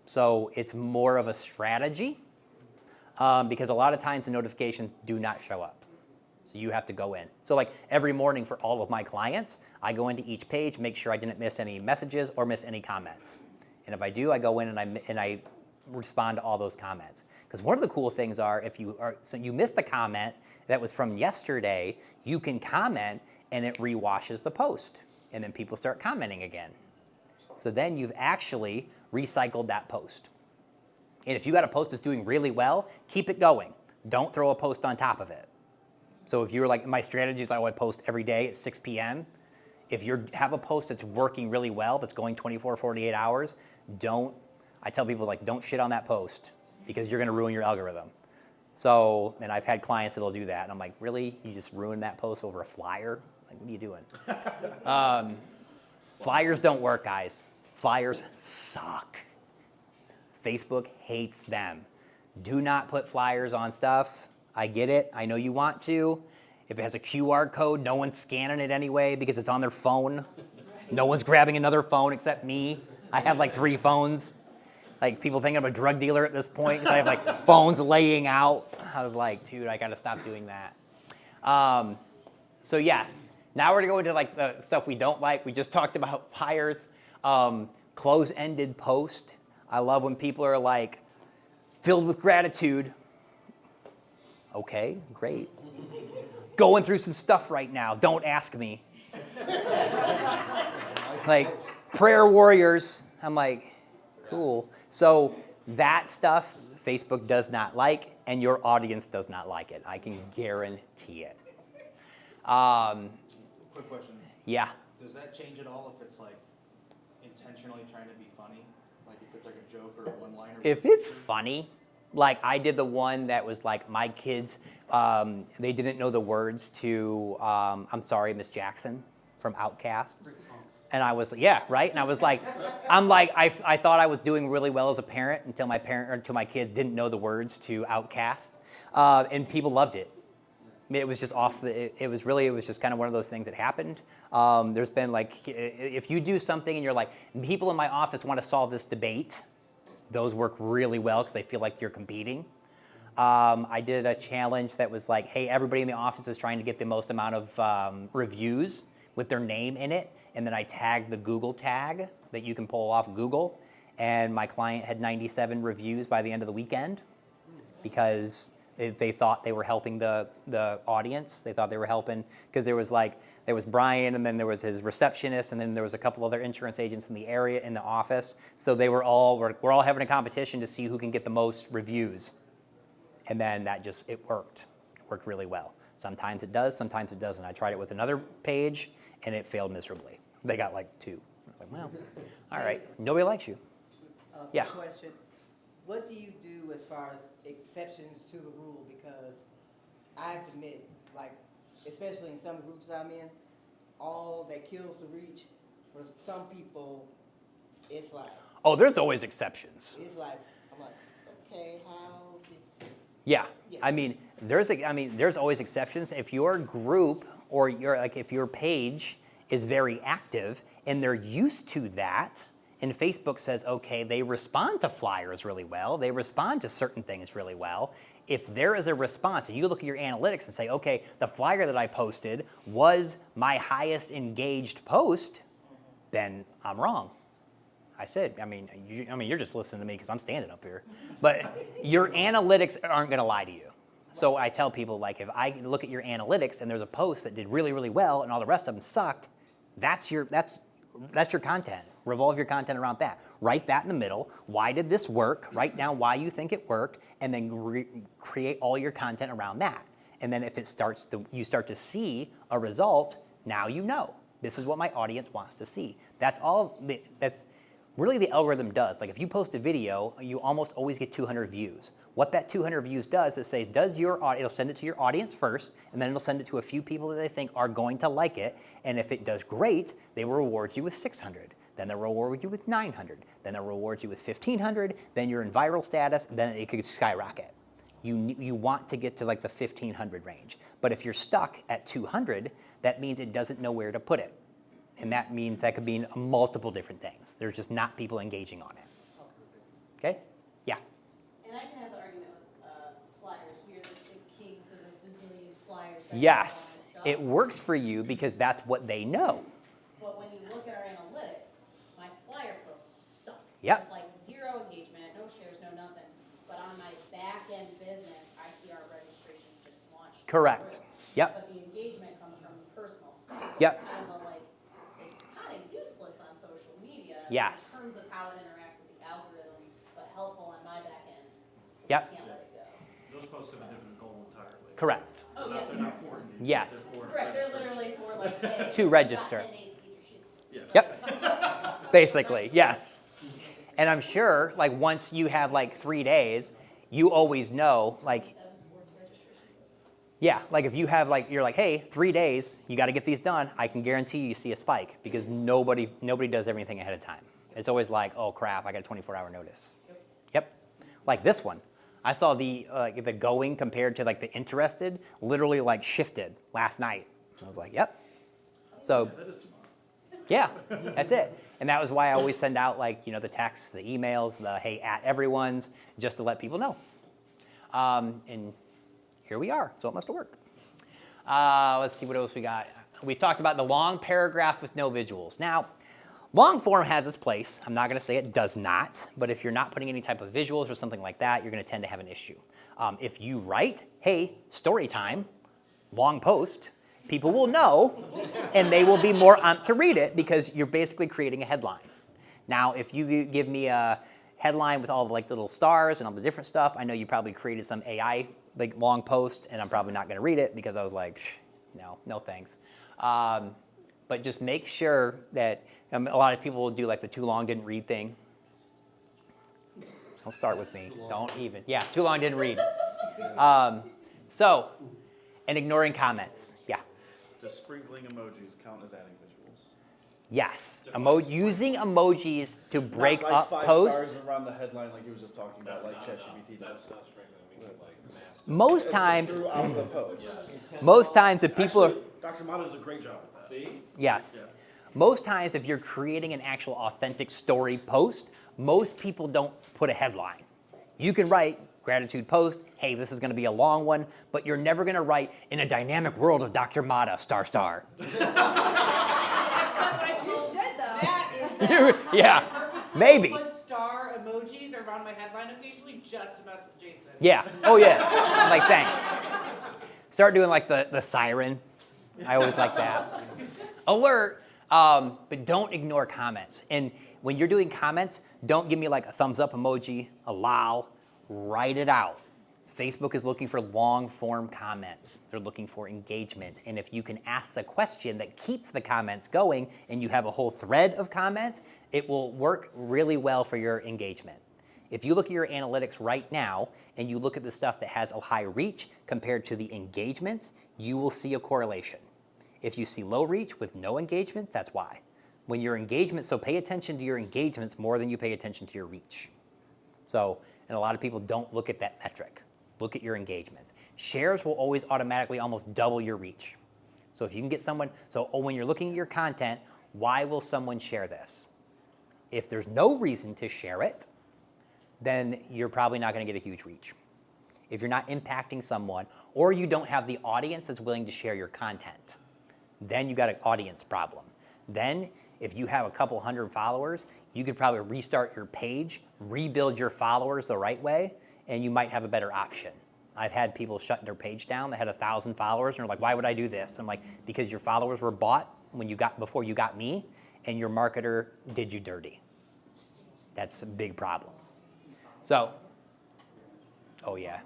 So it's more of a strategy because a lot of times the notifications do not show up. So you have to go in. So like every morning for all of my clients, I go into each page, make sure I didn't miss any messages or miss any comments. And if I do, I go in and I respond to all those comments. Because one of the cool things so you missed a comment that was from yesterday, you can comment and it re-washes the post. And then people start commenting again. So then you've actually recycled that post. And if you got a post that's doing really well, keep it going. Don't throw a post on top of it. So if you're like, my strategy is I would post every day at 6 p.m. If you have a post that's working really well, that's going 24, 48 hours, I tell people like, don't shit on that post because you're gonna ruin your algorithm. So, and I've had clients that'll do that. And I'm like, really? You just ruined that post over a flyer? Like, what are you doing? Flyers don't work, guys. Flyers suck. Facebook hates them. Do not put flyers on stuff. I get it. I know you want to. If it has a QR code, no one's scanning it anyway because it's on their phone. No one's grabbing another phone except me. I have like 3 phones. Like people think I'm a drug dealer at this point because I have like phones laying out. I was like, dude, I got to stop doing that. So yes, now we're gonna go into like the stuff we don't like. We just talked about flyers, close-ended post. I love when people are like filled with gratitude. Okay, great. Going through some stuff right now. Don't ask me. Like, prayer warriors. I'm like, cool. So that stuff Facebook does not like, and your audience does not like it. I can guarantee it. Quick question. Yeah. Does that change at all if it's like intentionally trying to be funny? Like if it's like a joke or a one-liner? If it's funny, like I did the one that was like my kids, they didn't know the words to I'm Sorry, Miss Jackson from Outkast. And I was, yeah, right? And I was like, I thought I was doing really well as a parent until my kids didn't know the words to Outkast. And people loved it. I mean, it was just it was just kind of one of those things that happened. There's been like, if you do something and you're like, people in my office want to solve this debate, those work really well because they feel like you're competing. I did a challenge that was like, hey, everybody in the office is trying to get the most amount of reviews with their name in it. And then I tagged the Google tag that you can pull off Google. And my client had 97 reviews by the end of the weekend because they thought they were helping the audience. They thought they were helping because there was Brian, and then there was his receptionist, and then there was a couple other insurance agents in the area in the office. So we're all having a competition to see who can get the most reviews. And then it worked. It worked really well. Sometimes it does, sometimes it doesn't. I tried it with another page, and it failed miserably. They got like 2. I'm like, well, all right. Nobody likes you. Yeah. Question. What do you do as far as exceptions to the rule? Because I have to admit, like, especially in some groups I'm in, all that kills the reach, for some people, it's like... Oh, there's always exceptions. It's like, I'm like, okay, how did... Yeah. Yeah. I mean, there's always exceptions. If your group or if your page is very active and they're used to that and Facebook says, okay, they respond to flyers really well, they respond to certain things really well, if there is a response, and you look at your analytics and say, okay, the flyer that I posted was my highest engaged post, then I'm wrong. I said, you're just listening to me because I'm standing up here. But your analytics aren't going to lie to you. So I tell people, like, if I look at your analytics and there's a post that did really, really well and all the rest of them sucked, that's your content. Revolve your content around that. Write that in the middle. Why did this work? Write down why you think it worked, and then create all your content around that. And then if you start to see a result, now you know. This is what my audience wants to see. That's really the algorithm does. Like if you post a video, you almost always get 200 views. What that 200 views does is say, it'll send it to your audience first, and then it'll send it to a few people that they think are going to like it. And if it does great, they will reward you with 600. Then they'll reward you with 900. Then they'll reward you with 1,500. Then you're in viral status. Then it could skyrocket. You want to get to like the 1,500 range. But if you're stuck at 200, that means it doesn't know where to put it. And that means that could mean multiple different things. There's just not people engaging on it. Okay? Yeah. And I can have the argument with flyers. We're the kings of the bazillion flyers. Yes. It works for you because that's what they know. But when you look at our analytics, my flyer posts suck. Yep. There's like 0 engagement, no shares, no nothing. But on my back-end business, I see our registrations just launched. Correct. Yep. But the engagement comes from personal stuff. So Yep. It's kind of it's kind of useless on social media. Yes. In terms of how it interacts with the algorithm, but helpful on my back end. So Yep. I can't let it go. Those posts have a different goal entirely. Correct. Oh, yeah. They're not for engagement. Yes. They're for Correct, they're registration. literally for like, hey, To register. you've got 10 days to get your shit. Yes. Yep. Basically, yes. And I'm sure, like, once you have like 3 days, you always know, like, 7 sports registrations. yeah, like if you have like, you're like, hey, 3 days, you got to get these done. I can guarantee you see a spike because nobody does everything ahead of time. It's always like, oh crap, I got a 24-hour notice. Yep. Like this one, I saw the going compared to like the interested literally like shifted last night. I was like, yep. So. That is tomorrow. Yeah, that's it. And that was why I always send out like, the texts, the emails, the hey at everyone's, just to let people know. And here we are, so it must have worked. Let's see what else we got. We talked about the long paragraph with no visuals. Now, long form has its place. I'm not going to say it does not, but if you're not putting any type of visuals or something like that, you're going to tend to have an issue. If you write, hey, story time, long post, people will know, and they will be more amped to read it because you're basically creating a headline. Now, if you give me a headline with all the like little stars and all the different stuff, I know you probably created some AI like long post, and I'm probably not going to read it because I was like, no thanks. But just make sure that a lot of people will do like the too long didn't read thing. Don't start with me. Don't even. Yeah, too long didn't read. And ignoring comments. Yeah. Does sprinkling emojis count as adding visuals? Yes. Using emojis to break Not like up 5 posts. stars around the headline like he was just talking about, like ChatGPT does. Most times, Throughout the post. most times if people are, Actually, Dr. Mata does a great job with that. See? yes. Yeah. Most times if you're creating an actual authentic story post, most people don't put a headline. You can write gratitude post, hey, this is going to be a long one, but you're never going to write in a dynamic world of Dr. Mata, ****. Except what I just said though. Yeah, maybe. Put star emojis around my headline occasionally just to mess with Jason. Yeah. Oh yeah. Like thanks. Start doing like the siren. I always like that. Alert. But don't ignore comments. And when you're doing comments, don't give me like a thumbs up emoji, a lol. Write it out. Facebook is looking for long form comments. They're looking for engagement. And if you can ask the question that keeps the comments going and you have a whole thread of comments, it will work really well for your engagement. If you look at your analytics right now and you look at the stuff that has a high reach compared to the engagements, you will see a correlation. If you see low reach with no engagement, that's why. When your engagement, so pay attention to your engagements more than you pay attention to your reach. So, and a lot of people don't look at that metric. Look at your engagements. Shares will always automatically almost double your reach. So if you can get someone, when you're looking at your content, why will someone share this? If there's no reason to share it, then you're probably not going to get a huge reach. If you're not impacting someone, or you don't have the audience that's willing to share your content, then you got an audience problem. Then, if you have a couple hundred followers, you could probably restart your page, rebuild your followers the right way, and you might have a better option. I've had people shut their page down that had 1,000 followers, and they're like, why would I do this? I'm like, because your followers were bought before you got me, and your marketer did you dirty. That's a big problem. So, oh yeah.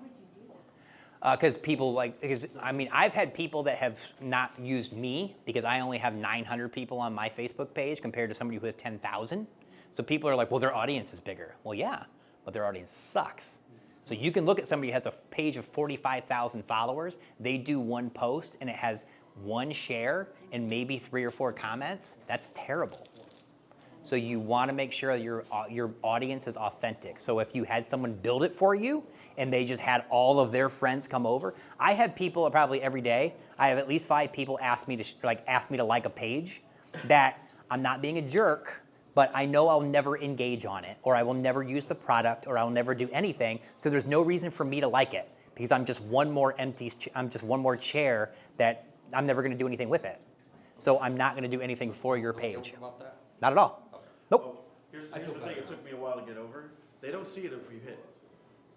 Because I've had people that have not used me because I only have 900 people on my Facebook page compared to somebody who has 10,000. So people are like, well, their audience is bigger. Well, yeah, but their audience sucks. So you can look at somebody who has a page of 45,000 followers, they do one post and it has one share and maybe 3 or 4 comments. That's terrible. So you want to make sure that your audience is authentic. So if you had someone build it for you and they just had all of their friends come over, I have people probably every day. I have at least 5 people ask me to like a page that I'm not being a jerk, but I know I'll never engage on it, or I will never use the product, or I'll never do anything. So there's no reason for me to like it because I'm just one more chair that I'm never going to do anything with it. So I'm not going to do anything for your page. About that? Not at all. Nope. Oh, here's the thing, it took me a while to get over. They don't see it if you hit.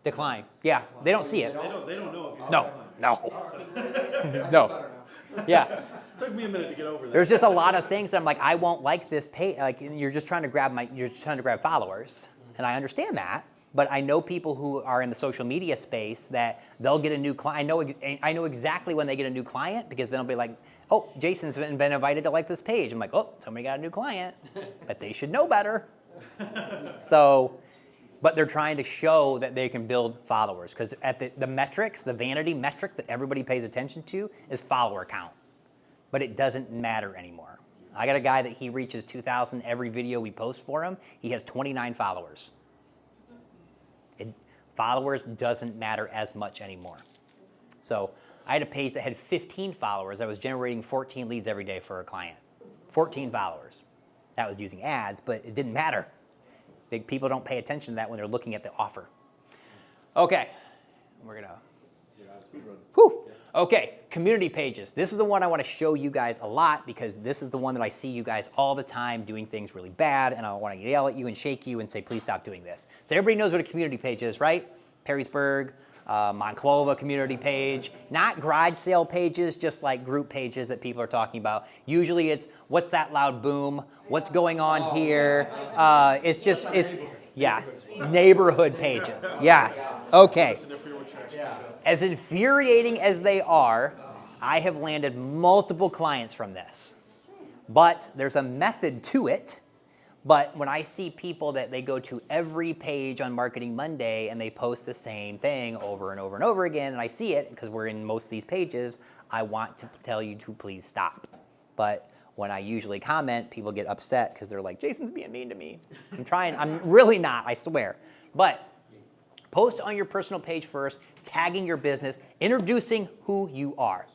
Decline. Yeah, they don't see it. They don't know if you No. No. Yeah. It took me a minute to get over that. There's just a lot of things that I'm like, I won't like this page. Like you're just trying to grab followers, and I understand that. But I know people who are in the social media space that they'll get a new client. I know exactly when they get a new client because then they'll be like, oh, Jason's been invited to like this page. I'm like, oh, somebody got a new client, but they should know better. So, but they're trying to show that they can build followers because at the metrics, the vanity metric that everybody pays attention to is follower count, but it doesn't matter anymore. I got a guy that he reaches 2,000 every video we post for him. He has 29 followers. Followers doesn't matter as much anymore. So I had a page that had 15 followers. I was generating 14 leads every day for a client. 14 followers. That was using ads, but it didn't matter. People don't pay attention to that when they're looking at the offer. Okay, we're gonna. Whew. Okay, community pages. This is the one I want to show you guys a lot because this is the one that I see you guys all the time doing things really bad, and I want to yell at you and shake you and say, please stop doing this. So everybody knows what a community page is, right? Perrysburg, Monclova community page, not garage sale pages, just like group pages that people are talking about. Usually it's, what's that loud boom? What's going on here? Yes, neighborhood pages, yes. Okay. As infuriating as they are, I have landed multiple clients from this. But there's a method to it. But when I see people that they go to every page on Marketing Monday and they post the same thing over and over and over again, and I see it because we're in most of these pages, I want to tell you to please stop. But when I usually comment, people get upset because they're like, Jason's being mean to me. I'm really not, I swear. But post on your personal page first, tagging your business, introducing who you are.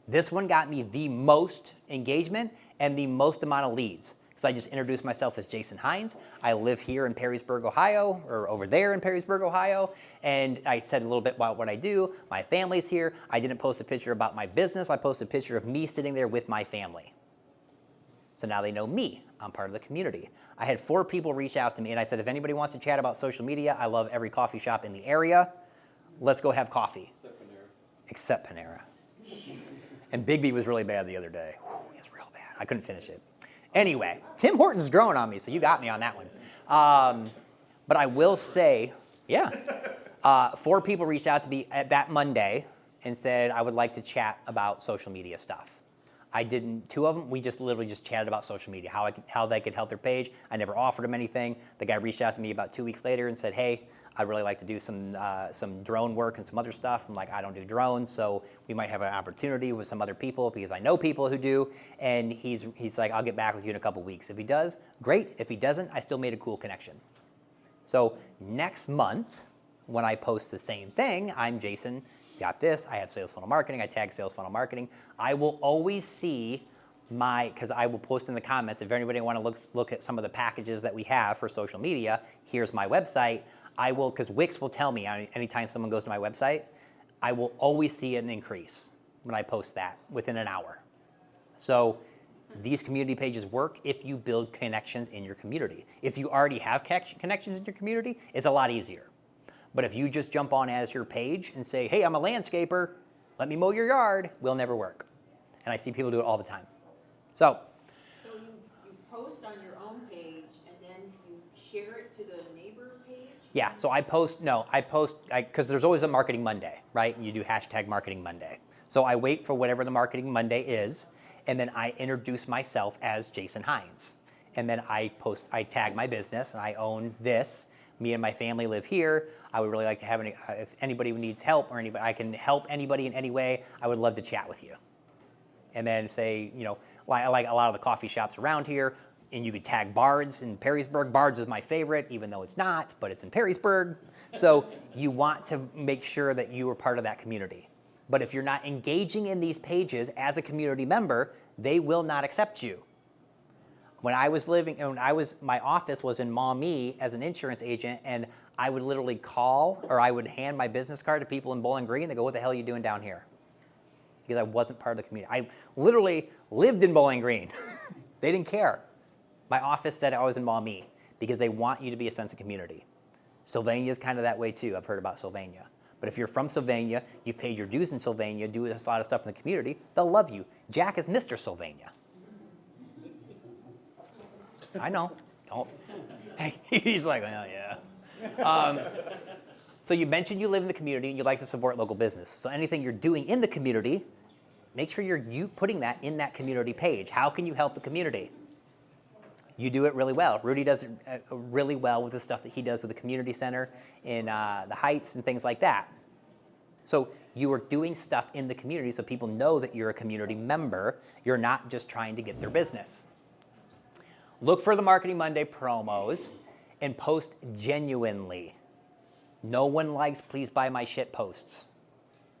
This one got me the most engagement and the most amount of leads. Because I just introduced myself as Jason Hines. I live here in Perrysburg, Ohio, or over there in Perrysburg, Ohio. And I said a little bit about what I do. My family's here. I didn't post a picture about my business. I posted a picture of me sitting there with my family. So now they know me. I'm part of the community. I had 4 people reach out to me, and I said, if anybody wants to chat about social media, I love every coffee shop in the area. Let's go have coffee. Except Panera. And Big B was really bad the other day. Whew, it was real bad. I couldn't finish it. Anyway, Tim Hortons growing on me, so you got me on that one. But I will say, 4 people reached out to me at that Monday and said, I would like to chat about social media stuff. I didn't, 2 of them, we just literally just chatted about social media, how they could help their page. I never offered them anything. The guy reached out to me about 2 weeks later and said, hey, I'd really like to do some drone work and some other stuff. I'm like, I don't do drones, so we might have an opportunity with some other people because I know people who do. And he's like, I'll get back with you in a couple weeks. If he does, great. If he doesn't, I still made a cool connection. So next month, when I post the same thing, I'm Jason, got this, I have sales funnel marketing, I tag sales funnel marketing. I will always see because I will post in the comments, if anybody want to look at some of the packages that we have for social media, here's my website. I will, because Wix will tell me anytime someone goes to my website, I will always see an increase when I post that within an hour. So these community pages work if you build connections in your community. If you already have connections in your community, it's a lot easier. But if you just jump on as your page and say, hey, I'm a landscaper, let me mow your yard, will never work. And I see people do it all the time. So you post on your own page and then you share it to the neighbor page? yeah, so because there's always a Marketing Monday, right? And you do hashtag Marketing Monday. So I wait for whatever the Marketing Monday is, and then I introduce myself as Jason Hines. And then I tag my business, and I own this. Me and my family live here. I would really like to have if anybody needs help or I can help anybody in any way, I would love to chat with you. And then say, like a lot of the coffee shops around here, and you could tag Bard's in Perrysburg. Bard's is my favorite, even though it's not, but it's in Perrysburg. So you want to make sure that you are part of that community. But if you're not engaging in these pages as a community member, they will not accept you. My office was in Maumee as an insurance agent, and I would literally call or I would hand my business card to people in Bowling Green. They go, what the hell are you doing down here? Because I wasn't part of the community. I literally lived in Bowling Green. They didn't care. My office said I was in Maumee because they want you to be a sense of community. Sylvania is kind of that way too. I've heard about Sylvania. But if you're from Sylvania, you've paid your dues in Sylvania, do a lot of stuff in the community, they'll love you. Jack is Mr. Sylvania. I know. Don't. He's like, oh, yeah. So you mentioned you live in the community and you like to support local business. So anything you're doing in the community, make sure you're putting that in that community page. How can you help the community? You do it really well. Rudy does it really well with the stuff that he does with the community center in the Heights and things like that. So you are doing stuff in the community so people know that you're a community member. You're not just trying to get their business. Look for the Marketing Monday promos and post genuinely. No one likes please buy my shit posts.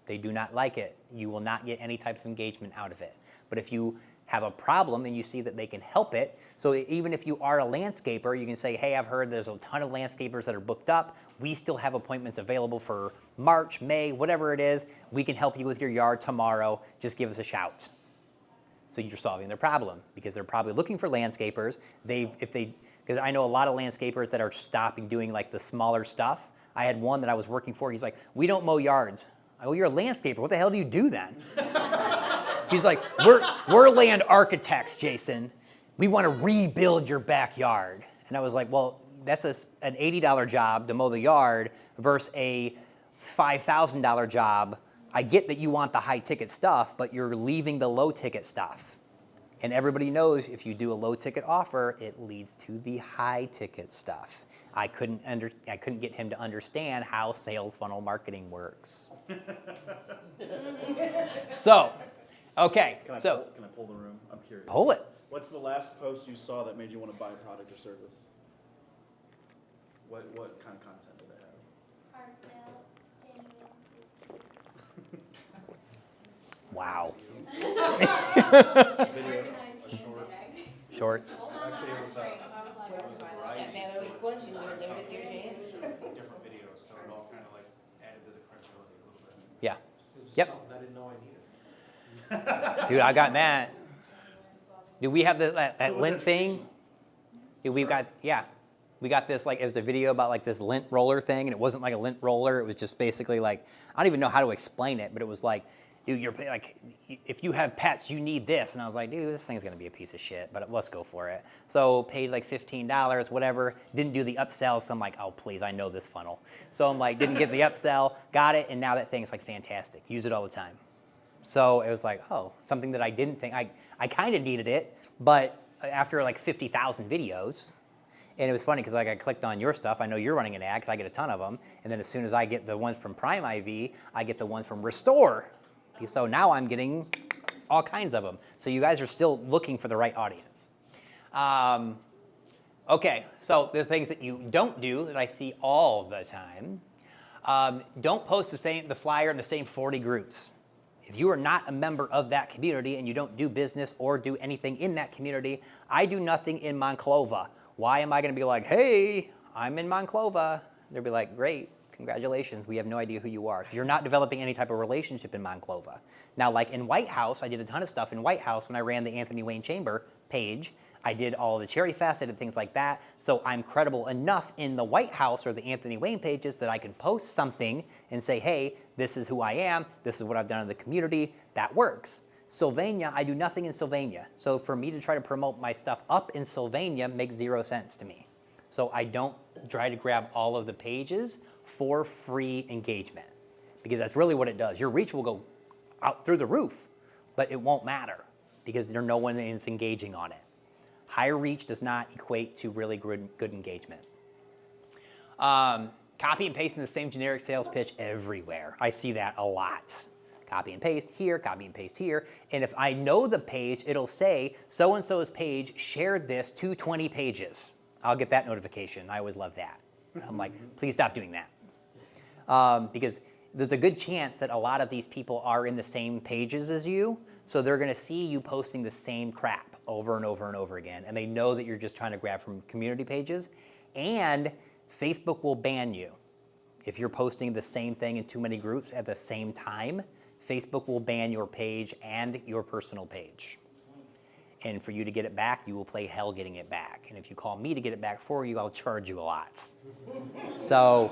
They do not like it. You will not get any type of engagement out of it. But if you have a problem and you see that they can help it, so even if you are a landscaper, you can say, hey, I've heard there's a ton of landscapers that are booked up. We still have appointments available for March, May, whatever it is. We can help you with your yard tomorrow. Just give us a shout. So you're solving their problem because they're probably looking for landscapers. Because I know a lot of landscapers that are stopping doing like the smaller stuff. I had one that I was working for. He's like, we don't mow yards. I go, you're a landscaper. What the hell do you do then? He's like, we're land architects, Jason. We want to rebuild your backyard. And I was like, well, that's an $80 job to mow the yard versus a $5,000 job. I get that you want the high ticket stuff, but you're leaving the low ticket stuff. And everybody knows if you do a low ticket offer, it leads to the high ticket stuff. I couldn't get him to understand how sales funnel marketing works. So, okay. Can I pull the room? I'm curious. Pull it. What's the last post you saw that made you want to buy a product or service? What kind of content did it have? Heartfelt, genuine. Wow. Video. Shorts. Actually, it was a variety. Now, there was a question, there's your answer. Different videos, so it all kind of like added to the credibility a little bit. Yeah. Yep. I didn't know I needed. Dude, I got that. Do we have that lint thing? Dude, we got this, like, it was a video about like this lint roller thing, and it wasn't like a lint roller. It was just basically like, I don't even know how to explain it, but it was like, dude, you're like, if you have pets, you need this. And I was like, dude, this thing's gonna be a piece of shit, but let's go for it. So paid like $15, whatever, didn't do the upsell, so I'm like, oh, please, I know this funnel. So I'm like, didn't get the upsell, got it, and now that thing's like fantastic. Use it all the time. So it was like, oh, something that I didn't think, I kind of needed it, but after like 50,000 videos, and it was funny because like I clicked on your stuff. I know you're running an ad because I get a ton of them. And then as soon as I get the ones from Prime IV, I get the ones from Restore. So now I'm getting all kinds of them. So you guys are still looking for the right audience. Okay, so the things that you don't do that I see all the time, don't post the flyer in the same 40 groups. If you are not a member of that community and you don't do business or do anything in that community, I do nothing in Monclova. Why am I going to be like, hey, I'm in Monclova? They'll be like, great, congratulations, we have no idea who you are. You're not developing any type of relationship in Monclova. Now, like in White House, I did a ton of stuff in White House when I ran the Anthony Wayne Chamber page. I did all the Cherry Fest, I did things like that. So I'm credible enough in the White House or the Anthony Wayne pages that I can post something and say, hey, this is who I am, this is what I've done in the community. That works. Sylvania, I do nothing in Sylvania. So for me to try to promote my stuff up in Sylvania makes 0 sense to me. So I don't try to grab all of the pages for free engagement, because that's really what it does. Your reach will go out through the roof, but it won't matter because no one is engaging on it. Higher reach does not equate to really good engagement. Copy and pasting the same generic sales pitch everywhere. I see that a lot. Copy and paste here, copy and paste here. And if I know the page, it'll say, so-and-so's page shared this to 20 pages. I'll get that notification. I always love that. I'm like, please stop doing that. Because there's a good chance that a lot of these people are in the same pages as you, so they're gonna see you posting the same crap over and over and over again, and they know that you're just trying to grab from community pages, and Facebook will ban you. If you're posting the same thing in too many groups at the same time, Facebook will ban your page and your personal page. And for you to get it back, you will play hell getting it back. And if you call me to get it back for you, I'll charge you a lot. So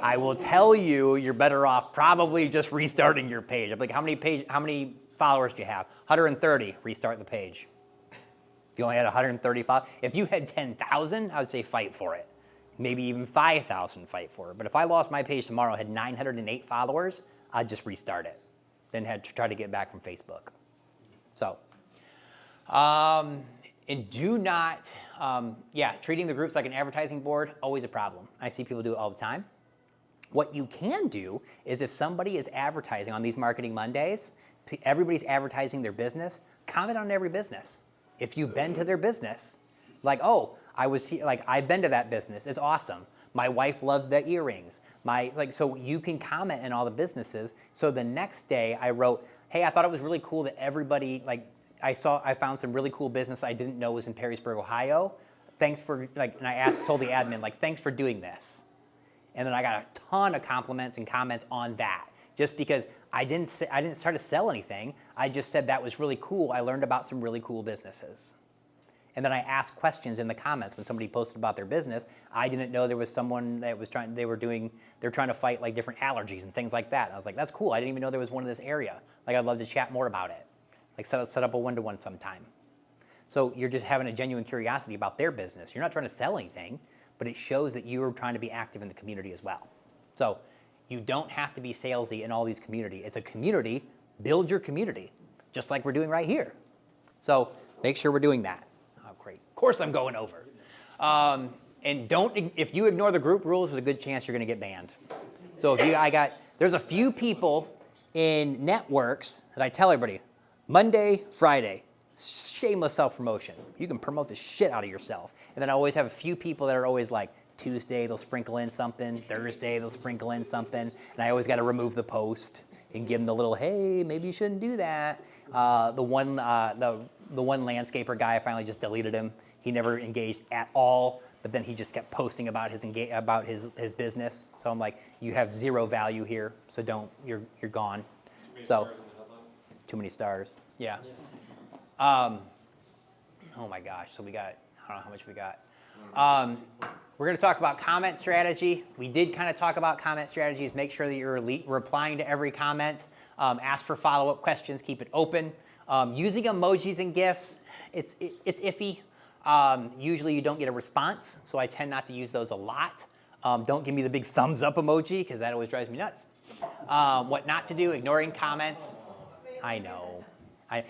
I will tell you, you're better off probably just restarting your page. I'm like, how many followers do you have? 130, restart the page. If you only had 130 followers, if you had 10,000, I would say fight for it. Maybe even 5,000, fight for it. But if I lost my page tomorrow, had 908 followers, I'd just restart it. Then had to try to get back from Facebook. So. And do not, treating the groups like an advertising board, always a problem. I see people do it all the time. What you can do is if somebody is advertising on these Marketing Mondays, everybody's advertising their business, comment on every business. If you've been to their business, like, oh, I've been to that business, it's awesome. My wife loved the earrings. So you can comment in all the businesses. So the next day I wrote, hey, I thought it was really cool that everybody, I found some really cool business I didn't know was in Perrysburg, Ohio. Thanks for, and I told the admin, thanks for doing this. And then I got a ton of compliments and comments on that. Just because I didn't start to sell anything. I just said that was really cool. I learned about some really cool businesses. And then I asked questions in the comments when somebody posted about their business. I didn't know there was someone that was trying to fight different allergies and things like that. I was like, that's cool. I didn't even know there was one in this area. I'd love to chat more about it. Set up a one-to-one sometime. So you're just having a genuine curiosity about their business. You're not trying to sell anything, but it shows that you're trying to be active in the community as well. So you don't have to be salesy in all these communities. It's a community, build your community, just like we're doing right here. So make sure we're doing that. Oh, great. Of course I'm going over. And if you ignore the group rules, there's a good chance you're gonna get banned. So there's a few people in NetWORKs that I tell everybody, Monday, Friday, shameless self-promotion. You can promote the shit out of yourself. And then I always have a few people that are always like, Tuesday they'll sprinkle in something, Thursday they'll sprinkle in something, and I always got to remove the post and give them the little, hey, maybe you shouldn't do that. The one landscaper guy, I finally just deleted him. He never engaged at all, but then he just kept posting about his business. So I'm like, you have zero value here, so you're gone. So. Too many stars. Yeah. Oh my gosh. So I don't know how much we got. We're going to talk about comment strategy. We did kind of talk about comment strategies. Make sure that you're replying to every comment. Ask for follow-up questions. Keep it open. Using emojis and GIFs, it's iffy. Usually you don't get a response, so I tend not to use those a lot. Don't give me the big thumbs up emoji because that always drives me nuts. What not to do, ignoring comments. I know.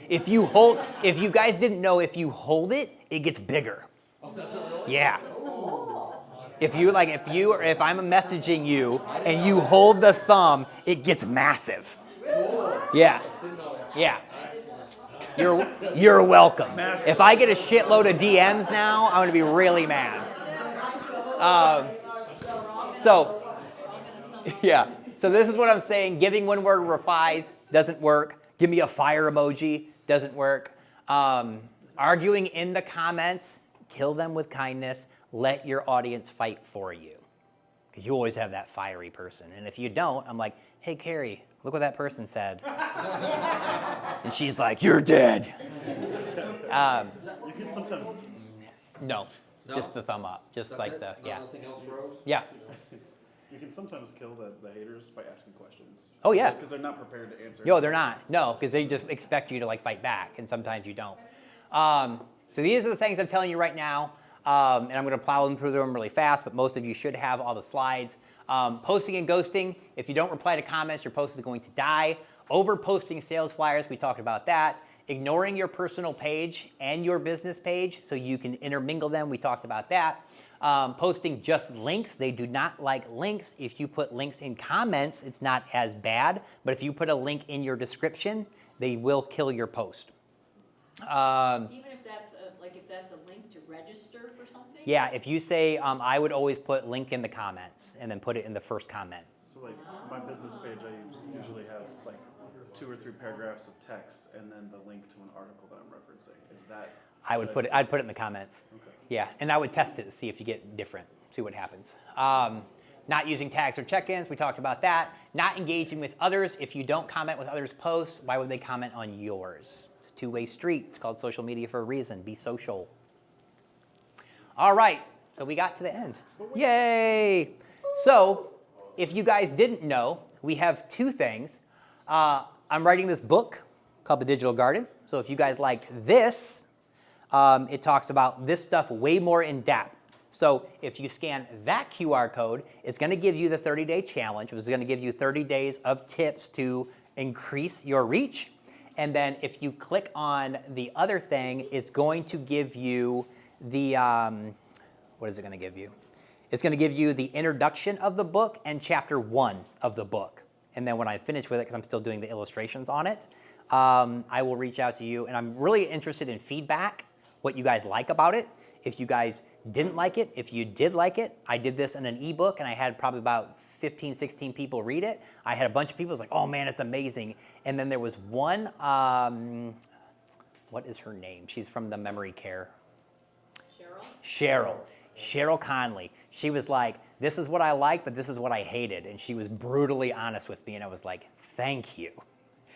If you guys didn't know, if you hold it, it gets bigger. Yeah. If I'm messaging you and you hold the thumb, it gets massive. Yeah. Yeah. You're welcome. If I get a shitload of DMs now, I'm gonna be really mad. So this is what I'm saying. Giving one-word replies doesn't work. Give me a fire emoji. Doesn't work. Arguing in the comments, kill them with kindness. Let your audience fight for you. Because you always have that fiery person. And if you don't, I'm like, hey, Carrie, look what that person said. And she's like, you're dead. You can sometimes. No, just the thumb up. Just That's like it? the, yeah. Nothing else rose? Yeah. You can sometimes kill the haters by asking questions. Oh, yeah. Because they're not prepared to answer. No, they're not. No, because they just expect you to like fight back, and sometimes you don't. So these are the things I'm telling you right now, and I'm going to plow them through them really fast, but most of you should have all the slides. Posting and ghosting, if you don't reply to comments, your post is going to die. Over-posting sales flyers, we talked about that. Ignoring your personal page and your business page so you can intermingle them, we talked about that. Posting just links, they do not like links. If you put links in comments, it's not as bad, but if you put a link in your description, they will kill your post. Even if that's if that's a link to register for something? Yeah, if you say, I would always put link in the comments and then put it in the first comment. So like my business page, I usually have like 2 or 3 paragraphs of text and then the link to an article that I'm referencing. Is that? I'd put it in the comments. Okay. Yeah, and I would test it to see if you get different, see what happens. Not using tags or check-ins, we talked about that. Not engaging with others. If you don't comment with others' posts, why would they comment on yours? It's a two-way street. It's called social media for a reason. Be social. All right, so we got to the end. Yay! So, if you guys didn't know, we have 2 things. I'm writing this book called The Digital Garden. So if you guys liked this, it talks about this stuff way more in depth. So if you scan that QR code, it's going to give you the 30-day challenge, which is going to give you 30 days of tips to increase your reach. And then if you click on the other thing, it's going to give you the, what is it going to give you? It's going to give you the introduction of the book and chapter 1 of the book. And then when I finish with it, because I'm still doing the illustrations on it, I will reach out to you. And I'm really interested in feedback, what you guys like about it. If you guys didn't like it, if you did like it, I did this in an ebook and I had probably about 15, 16 people read it. I had a bunch of people who was like, oh man, it's amazing. And then there was one, what is her name? She's from the memory care. Cheryl Conley. She was like, this is what I like, but this is what I hated. And she was brutally honest with me. And I was like, thank you.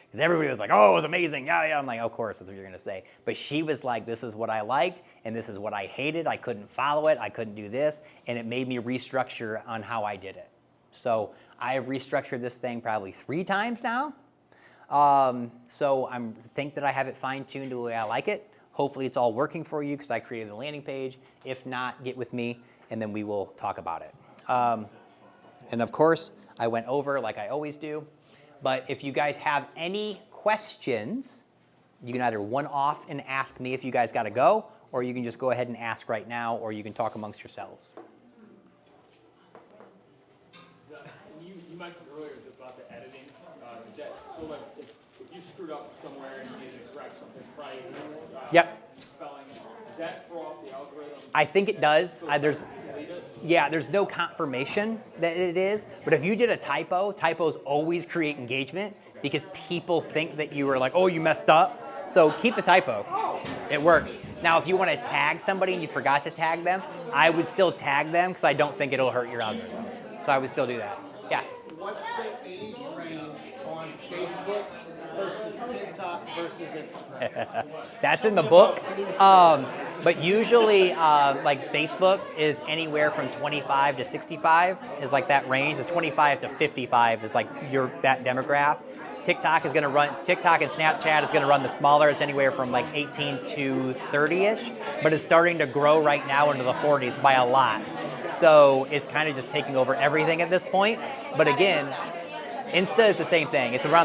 Because everybody was like, oh, it was amazing. Yeah, yeah. I'm like, of course, that's what you're going to say. But she was like, this is what I liked, and this is what I hated. I couldn't follow it. I couldn't do this. And it made me restructure on how I did it. So I have restructured this thing probably 3 times now. So I think that I have it fine-tuned to the way I like it. Hopefully it's all working for you because I created the landing page. If not, get with me, and then we will talk about it. And of course, I went over like I always do. But if you guys have any questions, you can either one-off and ask me if you guys got to go, or you can just go ahead and ask right now, or you can talk amongst yourselves. You mentioned earlier about the editing. So like if you screwed up somewhere and you needed to correct something, price, spelling, does that throw off the algorithm? I think it does. So there's no confirmation that it is. But if you did a typo, typos always create engagement because people think that you were like, oh, you messed up. So keep the typo. It works. Now, if you want to tag somebody and you forgot to tag them, I would still tag them because I don't think it'll hurt your algorithm. So I would still do that. Yeah. What's the age range on Facebook versus TikTok versus Instagram? That's in the book. But usually, like Facebook is anywhere from 25 to 65 is like that range. It's 25 to 55 is like that demographic. TikTok and Snapchat is going to run the smaller. It's anywhere from like 18 to 30-ish, but it's starting to grow right now into the 40s by a lot. So it's kind of just taking over everything at this point. But again, Insta is the same thing. It's around the